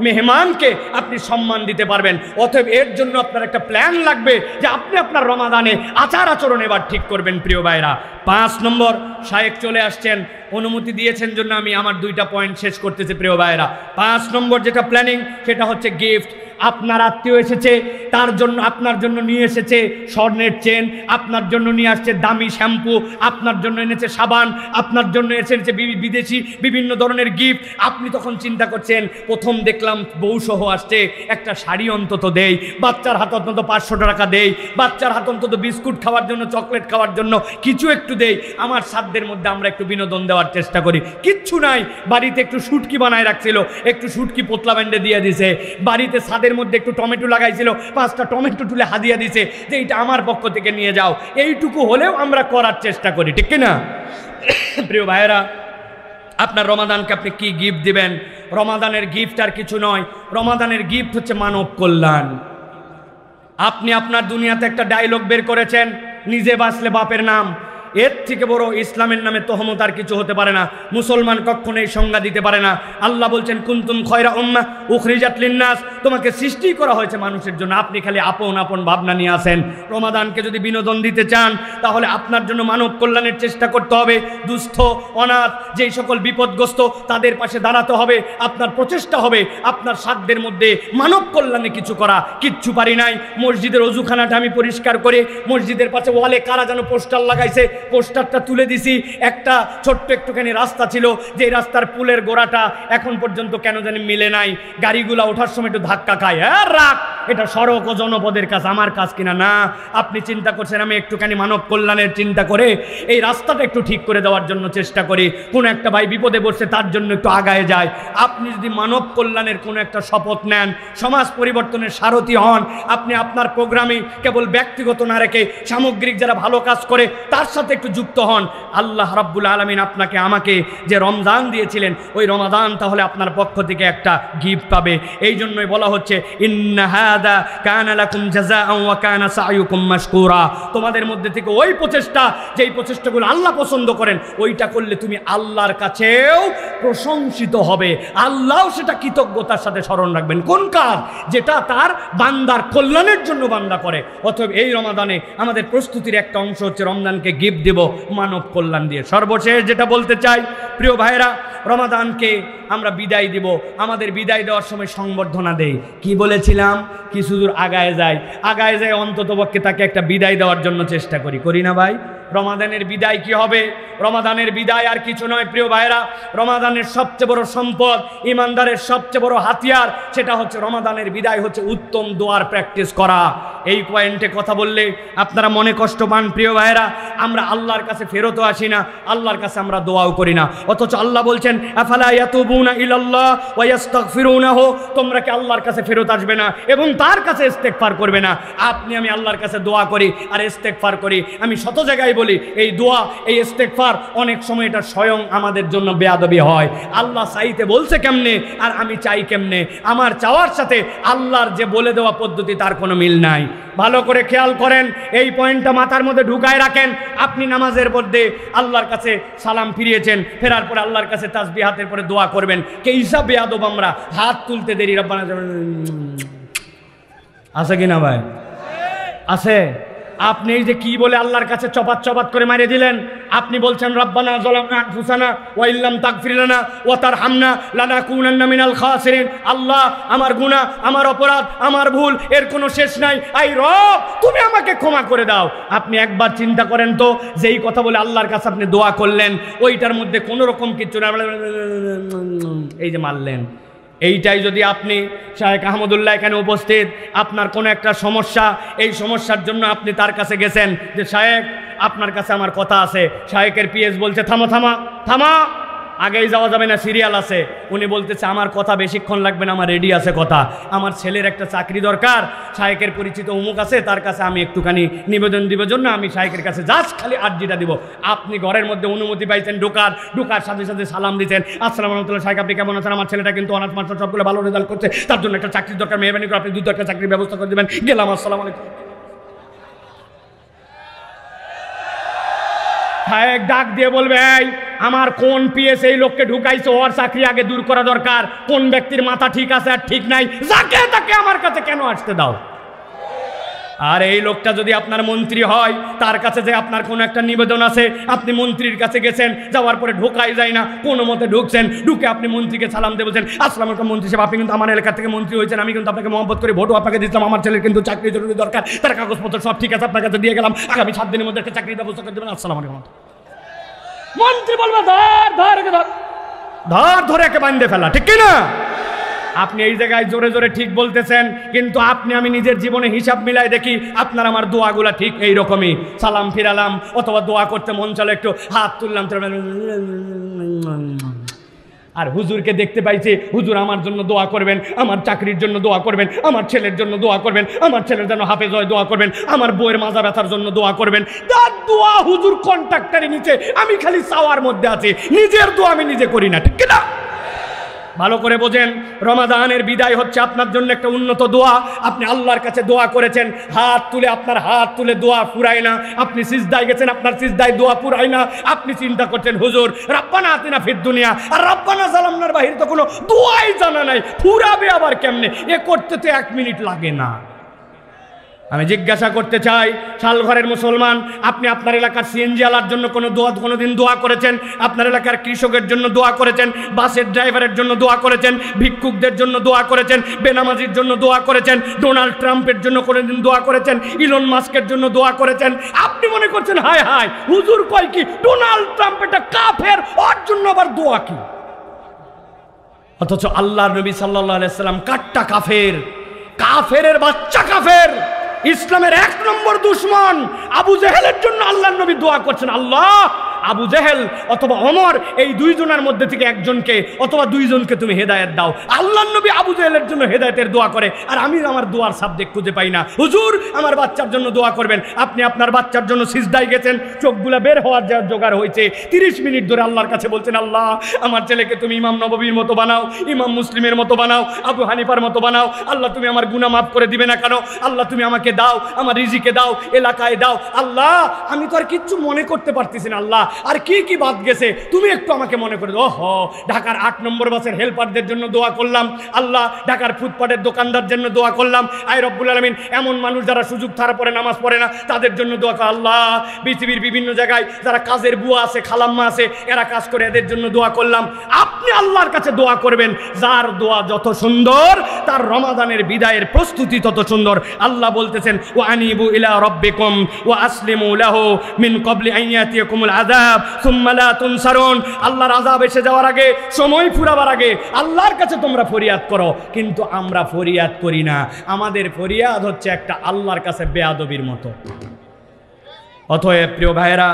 মেহমানকে আপনি সম্মান দিতে পারবেন। অতএব এর জন্য আপনার একটা প্ল্যান লাগবে যে আপনি আপনার রমাদানে আচার আচরণ এবার ঠিক করবেন। প্রিয় ভাইরা, 5 নম্বর, শায়েখ চলে আসছেন, অনুমতি দিয়েছেন জন্য আমি আমার 2টা পয়েন্ট শেষ করতেছি। প্রিয় ভাইরা, 5 নম্বর যেটা প্ল্যানিং, সেটা হচ্ছে গিফট। আপনার আত্মীয় এসেছে, তার জন্য আপনার জন্য নিয়ে এসেছে স্বর্ণের চেন, আপনার জন্য নিয়ে আসছে দামি শ্যাম্পু, আপনার জন্য এনেছে সাবান, আপনার জন্য এসেছে বিদেশি বিভিন্ন ধরনের গিফট। আপনি তখন চিন্তা করছেন, প্রথম দেখলাম বউসহ আসছে, একটা শাড়ি অন্তত দেই, বাচ্চার হাতে অন্তত 500 টাকা দেই, বাচ্চার হাতে অন্তত বিস্কুট খাওয়ার জন্য, চকলেট খাওয়ার জন্য কিছু একটু দেই। আমার সাধ্যের মধ্যে আমরা একটু বিনোদন দেওয়ার চেষ্টা করি, কিচ্ছু নাই। বাড়িতে একটু শুটকি বানায় রাখছিল, একটু শুটকি পোতলা ব্যান্ডে দিয়ে দিছে। বাড়িতে ছাদের মধ্যে একটু টমেটো লাগাইছিল, 5টা টমেটো তুলে হাদিয়া দিছে যে এইটা আমার পক্ষ থেকে নিয়ে যাও। এইটুকু হলেও আমরা করার চেষ্টা করি, ঠিক কিনা? প্রিয় ভাইয়েরা, আপনার রমাদানকে আপনি কি গিফট দিবেন? রমাদানের গিফট আর কিছু নয়, রমাদানের গিফট হচ্ছে মানব কল্যাণ। আপনি আপনার দুনিয়াতে একটা ডায়লগ বের করেছেন, নিজে বাঁচলে বাপের নাম। এর থেকে বড় ইসলামের নামে তহমত আর কিছু হতে পারে না। মুসলমান কখনো এই সংজ্ঞা দিতে পারে না। আল্লাহ বলছেন কুনতুম খয়রা উম্মাহ উখরিজাত লিন্নাস, তোমাকে সৃষ্টি করা হয়েছে মানুষের জন্য, আপনি খালি আপন আপন ভাবনা নিয়ে আসেন। রমাদানকে যদি বিনোদন দিতে চান, তাহলে আপনার জন্য মানব কল্যাণের চেষ্টা করতে হবে। দুস্থ, অনাথ, যেই সকল বিপদগ্রস্ত, তাদের পাশে দাঁড়াতে হবে। আপনার প্রচেষ্টা হবে আপনার সাধ্যের মধ্যে মানব কল্যাণে কিছু করা। কিচ্ছু পারি নাই, মসজিদের অজুখানাটা আমি পরিষ্কার করে, মসজিদের পাশে ওয়ালে কারা যেন পোস্টার লাগাইছে, পোস্টারটা তুলে দিছি। একটা ছোট্ট একটুখানি রাস্তা ছিল, যে রাস্তার পুলের গোড়াটা এখন পর্যন্ত কেন জানি মিলে নাই, গাড়িগুলা ওঠার সময় একটু ধাক্কা খায়। হ্যাঁ রাখ, এটা সড়ক ও জনপদের কাজ, আমার কাজ কিনা না। আপনি চিন্তা করছেন আমি একটুখানি মানব কল্যাণের চিন্তা করে এই রাস্তাটা একটু ঠিক করে দেওয়ার জন্য চেষ্টা করি। কোনো একটা ভাই বিপদে পড়ছে, তার জন্য একটু আগায় যায়। আপনি যদি মানব কল্যাণের কোনো একটা শপথ নেন, সমাজ পরিবর্তনের সারথি হন, আপনি আপনার প্রোগ্রামে কেবল ব্যক্তিগত না রেখে সামগ্রিক যারা ভালো কাজ করে তার সাথে একটু যুক্ত হন, আল্লাহ রাব্বুল আলামিন আপনাকে আমাকে যে রমজান দিয়েছিলেন, ওই রমাদান তাহলে আপনার পক্ষ থেকে একটা গিফট পাবে। এই জন্যই বলা হচ্ছে ইন্না হাযা কানা লাকুম জাযাআন ওয়া কানা সা'য়ুকুম মাশকুরা। তোমাদের মধ্যে থেকে ওই প্রচেষ্টা, যেই প্রচেষ্টাগুলো আল্লাহ পছন্দ করেন, ওইটা করলে তুমি আল্লাহর কাছেও প্রশংসিত হবে, আল্লাহও সেটা কৃতজ্ঞতার সাথে স্মরণ রাখবেন। কোন কাজ? যেটা তার বান্দার কল্যাণের জন্য বান্দা করে। অতএব এই রমাদানে আমাদের প্রস্তুতির একটা অংশ হচ্ছে রমজানকে গিফট দেব মানব কল্যাণ দিয়ে। সর্বশেষ যেটা বলতে চাই, প্রিয় ভাইরা, রমাদানকে আমরা বিদায় দিব। আমাদের বিদায় দেওয়ার সময় সংবর্ধনা দেই। কি বলেছিলাম? কিছু দূর আগায় যায় অন্ততপক্ষে তাকে একটা বিদায় দেওয়ার জন্য চেষ্টা করি না ভাই? রমাদানের বিদায় কি হবে? রমাদানের বিদায় আর কিছু নয় প্রিয় ভাইরা, রমাদানের সবচেয়ে বড় সম্পদ, ইমানদারের সবচেয়ে বড় হাতিয়ার, সেটা হচ্ছে রমাদানের বিদায় হচ্ছে উত্তম দোয়ার প্র্যাকটিস করা। এই পয়েন্টে কথা বললে আপনারা মনে কষ্ট পান প্রিয় ভাইরা। আমরা আল্লাহর কাছে ফেরতও আসি না, আল্লাহর কাছে আমরা দোয়াও করি না, অথচ আল্লাহ বলছেন আফালা ইয়াতুবুনা ইলাল্লাহ ওয়া ইস্তাগফিরুনাহু, তোমরা কি আল্লাহর কাছে ফেরত আসবে না এবং তার কাছে ইস্তেগফার করবে না? আপনি আমি আল্লাহর কাছে দোয়া করি আর ইস্তেগফার করি। আমি শত জায়গায় বলি, এই দোয়া, এই ইস্তেগফার অনেক সময় এটা স্বয়ং আমাদের জন্য বেয়াদবি হয়। আল্লাহ চাইতে বলছে কেমনে আর আমি চাই কেমনে? আমার চাওয়ার সাথে আল্লাহর যে বলে দেওয়া পদ্ধতি তার কোনো মিল নাই। ভালো করে খেয়াল করেন, এই পয়েন্টটা মাথার মধ্যে ঢুকায় রাখেন। আপনি নামাজের মধ্যে আল্লাহর কাছে সালাম ফিরিয়েছেন, ফেরার পরে আল্লাহর কাছে তাসবিহ হাতের পরে দোয়া করবেন। কে হিসাব বেয়াদব আমরা, হাত তুলতে দেরি রব্বানা আছে কিনা ভাই? আছে। আপনি এই যে কি বলে আল্লাহর কাছে চপাত করে মারিয়ে দিলেন। আপনি বলছেন রব্বানা যালামনা আনফুসানা ওয়া ইল্লাম তাগফির লানা ওয়া তারহামনা লানাকুনান্না মিনাল খাসিরিন। আল্লাহ, আমার গুনাহ, আমার অপরাধ, আমার ভুল, এর কোনো শেষ নাই। আই রব, তুমি আমাকে ক্ষমা করে দাও। আপনি একবার চিন্তা করেন তো, যেই কথা বলে আল্লাহর কাছে আপনি দোয়া করলেন, ওইটার মধ্যে কোনো রকম কিছু না, এই যে মারলেন। এইটাই যদি আপনি শায়েখ আহমদুল্লাহ এখানে উপস্থিত, আপনার কোনো একটা সমস্যা, এই সমস্যার জন্য আপনি তার কাছে গেছেন যে শায়েখ আপনার কাছে আমার কথা আছে। শায়েখের পিএস বলছে থামা, আগেই যাওয়া যাবে না, সিরিয়াল আছে। উনি বলতেছে আমার কথা বেশিক্ষণ লাগবে না, আমার রেডি আছে কথা, আমার ছেলের একটা চাকরি দরকার, শায়েখের পরিচিত অমুক আছে, তার কাছে আমি একটুখানি নিবেদন দিব জন্য আমি শায়েখের কাছে জাস্ট খালি আর্জিটা দিব। আপনি ঘরের মধ্যে অনুমতি পাইছেন ঢোকার সাথে সাথে সালাম দিচ্ছেন, আসসালামু আলাইকুম শায়েখ, আপনি কেমন আছেন? আমার ছেলেটা কিন্তু অনার্স মাস্টার সবগুলো ভালো রেজাল্ট করছে, তার জন্য একটা চাকরির দরকার, মেহরবানি করে আপনি দ্রুত একটা চাকরির ব্যবস্থা করে দেবেন। গেলাম, আসসালামু আলাইকুম। শায়েখ ডাক দিয়ে বলবে, এই আমার কোন পিএস এই লোককে ঢুকাইছে, ওর চাকরি আগে দূর করা দরকার। কোন ব্যক্তির মাথা ঠিক আছে আর ঠিক নাই, যাকে তাকে আমার কাছে কেন আসতে দাও? আর এই লোকটা যদি আপনার মন্ত্রী হয়, তার কাছে যে আপনার কোনো একটা নিবেদন আছে, আপনি মন্ত্রীর কাছে গেছেন, যাওয়ার পরে ঢোকাই যায় না, কোনো মতে ঢুকছেন, ঢুকে আপনি মন্ত্রীকে সালাম দিয়ে বলছেন আসসালামু আলাইকুম মন্ত্রী সাহেব, আপনি কিন্তু আমার এলাকা থেকে মন্ত্রী হয়েছেন, আমি কিন্তু আপনাকে মহব্বত করে ভোটও আপনাকে দিচ্ছিলাম, আমার ছেলের কিন্তু চাকরি জরুরি দরকার, তার কাগজপত্র সব ঠিক আছে, আপনার কাছে দিয়ে গেলাম, আগামী 7 দিনের মধ্যে একটা চাকরির ব্যবস্থা করে দেবেন, আসসালামু আলাইকুম। মন্ত্রী বলবে ধরে একে বাঁধে ফেলা, ঠিক কিনা? আপনি এই জায়গায় জোরে জোরে ঠিক বলতেছেন, কিন্তু আপনি আমি নিজের জীবনে হিসাব মিলাই দেখি আপনার আমার দোয়াগুলা ঠিক এইরকমই। সালাম ফিরালাম অথবা দোয়া করতে মন চলে, একটু হাত তুললাম, আর হুজুরকে দেখতে পাইছি, হুজুর আমার জন্য দোয়া করবেন, আমার চাকরির জন্য দোয়া করবেন, আমার ছেলের জন্য দোয়া করবেন, আমার ছেলের জন্য হাফেজ হয় দোয়া করবেন, আমার বইয়ের মাজা ব্যথার জন্য দোয়া করবেন। তার দোয়া হুজুর কন্ট্রাক্টরে নিচে, আমি খালি চাওয়ার মধ্যে আছি, নিজের দোয়া আমি নিজে করি না, ঠিক কিনা? ভালো করে বোঝেন, রমাদানের বিদায় হচ্ছে আপনার জন্য একটা উন্নত দোয়া। আপনি আল্লাহর কাছে দোয়া করেছেন, হাত তুলে, আপনার হাত তুলে দোয়া ফুরায় না। আপনি সিজদায় গেছেন, আপনার সিজদায় দোয়া ফুরায় না। আপনি চিন্তা করছেন হুজুর রাব্বানা আতিনা ফিদ দুনিয়া আর রাব্বানা যালামনার বাহিরে তো কোনো দোয়াই জানা নাই, ফুরাবে আবার কেমনে? এ করতে তো 1 মিনিট লাগে না। আমি জিজ্ঞাসা করতে চাই, শালঘরের মুসলমান, আপনি আপনার এলাকার সিএনজি আলার জন্য কোনোদিন দোয়া করেছেন? আপনার এলাকার কৃষকের জন্য দোয়া করেছেন? বাসের ড্রাইভারের জন্য দোয়া করেছেন? ভিক্ষুকদের জন্য দোয়া করেছেন? বেনামাজির জন্য দোয়া করেছেন? ডোনাল্ড ট্রাম্পের জন্য কোনোদিন দোয়া করেছেন? ইলন মাস্কের জন্য দোয়া করেছেন? আপনি মনে করছেন হায় হায় হুজুর কয় কি, ডোনাল্ড ট্রাম্প এটা কাফের, ওর জন্য আবার দোয়া কি? অথচ আল্লাহর নবী সাল্লাল্লাহু আলাইহি সাল্লাম কাট্টা কাফের, কাফেরের বাচ্চা কাফের, ইসলামের 1 নম্বর দুশমন আবু জেহেলের জন্য আল্লাহর নবী দোয়া করছেন, আল্লাহ আবু জেহেল অথবা ওমর, এই দুইজনের মধ্যে থেকে একজনকে অথবা দুইজনকে তুমি হেদায়েত দাও। আল্লাহর নবী আবু জেহেলের জন্য হেদায়েতের দোয়া করে, আর আমি আমার দোয়ার সাবজেক্ট খুঁজে পাই না। হুজুর আমার বাচ্চার জন্য দোয়া করবেন, আপনি আপনার বাচ্চার জন্য সিজদায় গেছেন, চোখগুলা বের হওয়ার যা জোগাড় হয়েছে, 30 মিনিট ধরে আল্লাহর কাছে বলছেন, আল্লাহ আমার ছেলেকে তুমি ইমাম নববীর মতো বানাও, ইমাম মুসলিমের মতো বানাও, আবু হানিফার মতো বানাও। আল্লাহ তুমি আমার গুনাহ মাফ করে দিবে না কেন? আল্লাহ তুমি আমাকে দাও, আমার রিজিকে দাও, এলাকায় দাও। আল্লাহ আমি তো আর কিচ্ছু মনে করতে পারতেছি না, আল্লাহ আর কি কি বাদ গেছে তুমি একটু আমাকে মনে করে দাও। ওহো, ঢাকার 8 নম্বর বাসের হেল্পারদের জন্য দোয়া করলাম, আল্লাহ ঢাকার ফুটপাতের দোকানদার জন্য দোয়া করলাম। আয় রব্বুল আলামিন, এমন মানুষ যারা সুযোগ ছাড়া পরে নামাজ পড়ে না তাদের জন্য দোয়া কর। আল্লাহ পৃথিবীর বিভিন্ন জায়গায় যারা কাজের বুয়া আছে, খালাম্মা আছে, এরা কাজ করে, এদের জন্য দোয়া করলাম। আপনি আল্লাহর কাছে দোয়া করবেন, যার দোয়া যত সুন্দর তার রমাদানের বিদায়ের প্রস্তুতি তত সুন্দর। আল্লাহ বলতেছেন, ওয়া আনিবু ইলা রাব্বিকুম ওয়া আসলিমু লাহু মিন ক্বাবলি আন ইয়াতিয়াকুমুল আযাব সুম্মা লা তুনসারুন। আল্লাহর আযাব এসে যাওয়ার আগে, সময় ফুরাবার আগে আল্লাহর কাছে তোমরা ফরিয়াদ করো। কিন্তু আমরা ফরিয়াদ করি না, আমাদের ফরিয়াদ হচ্ছে একটা আল্লাহর কাছে বেয়াদবির মতো। অতএব প্রিয় ভাইয়েরা,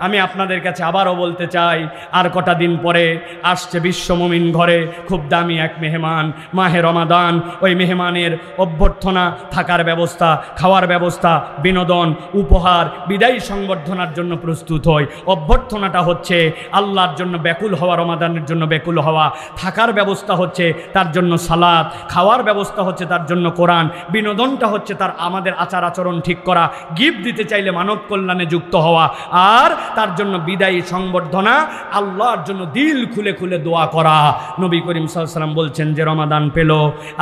আমি আপনাদের কাছে আবারও বলতে চাই, আর কটা দিন পরে আসছে বিশ্ব মুমিন ঘরে খুব দামি এক মেহমান, মাহে রমাদান। ওই মেহমানের অভ্যর্থনা, থাকার ব্যবস্থা, খাওয়ার ব্যবস্থা, বিনোদন, উপহার, বিদায়ী সংবর্ধনার জন্য প্রস্তুত হই। অভ্যর্থনাটা হচ্ছে আল্লাহর জন্য ব্যাকুল হওয়া, রমাদানের জন্য ব্যাকুল হওয়া। থাকার ব্যবস্থা হচ্ছে তার জন্য সালাত, খাওয়ার ব্যবস্থা হচ্ছে তার জন্য কোরআন, বিনোদনটা হচ্ছে তার আমাদের আচার আচরণ ঠিক করা, গিফট দিতে চাইলে মানব কল্যাণে যুক্ত হওয়া, আর তার জন্য বিদায়ী সংবর্ধনা, আল্লাহর জন্য দিল খুলে খুলে দোয়া করা। নবী করিম সাল্লাল্লাহু আলাইহি ওয়াসাল্লাম বলছেন, যে রমাদান পেল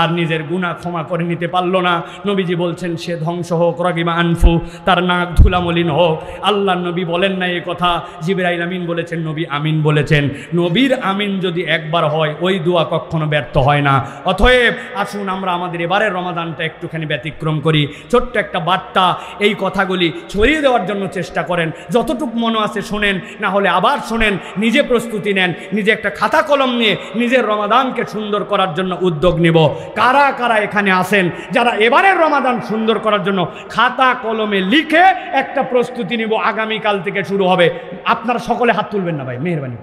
আর নিজের গুনাহ ক্ষমা করে নিতে পারল না, নবীজি বলছেন সে ধ্বংস হোক, রাগিমা আনফু, তার নাক ধুলামলিন হোক। আল্লাহর নবী বলেন না এই কথা, জিবরাইল আমিন বলেছেন, নবী আমিন বলেছেন। নবীর আমিন যদি একবার হয়, ওই দোয়া কখনো ব্যর্থ হয় না। অতএব আসুন আমরা আমাদের এবারের রমাদানটা একটুখানি ব্যতিক্রম করি। ছোট্ট একটা বার্তা, এই কথাগুলি ছড়িয়ে দেওয়ার জন্য চেষ্টা করেন। যতটুকু মনে আছে শোনেন, না হলে আবার শোনেন, নিজে প্রস্তুতি নেন, নিজে একটা খাতা কলম নিয়ে নিজের রমাদানকে সুন্দর করার জন্য উদ্যোগ নিব। কারা কারা এখানে আসেন যারা এবারের রমাদান সুন্দর করার জন্য খাতা কলমে লিখে একটা প্রস্তুতি নিব? আগামীকাল থেকে শুরু হবে। আপনারা সকলে হাত তুলবেন না ভাই, মেহেরবানি।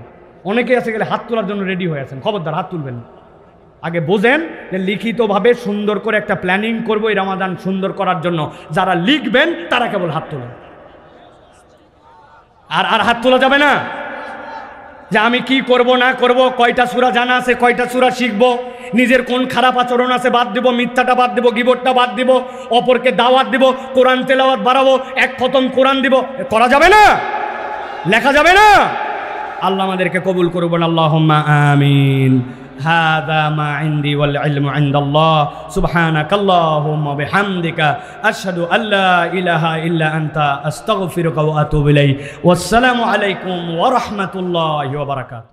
অনেকে আছে গেলে হাত তোলার জন্য রেডি হয়ে আছেন, খবরদার হাত তুলবেন না। আগে বোঝেন যে লিখিতভাবে সুন্দর করে একটা প্ল্যানিং করব এই রমাদান সুন্দর করার জন্য। যারা লিখবেন তারা কেবল হাত তোলেন, আর হাত তোলা যাবে না যে আমি কি করব না করব, কয়টা সূরা জানা আছে, কয়টা সূরা শিখব, নিজের কোন খারাপ আচরণ আছে বাদ দিব, মিথ্যাটা বাদ দিব, গীবতটা বাদ দিব, অপরকে দাওয়াত দিব, কোরআন তেলাওয়াত বাড়াবো, এক খতম কোরআন দিব, করা যাবে না, লেখা যাবে না। আল্লাহ আমাদেরকে কবুল করবেন, আল্লাহুম্মা আমিন। هذا ما عندي والعلم عند الله سبحانك اللهم وبحمدك أشهد أن لا إله إلا أنت أستغفرك وأتوب إليك والسلام عليكم ورحمة الله وبركاته.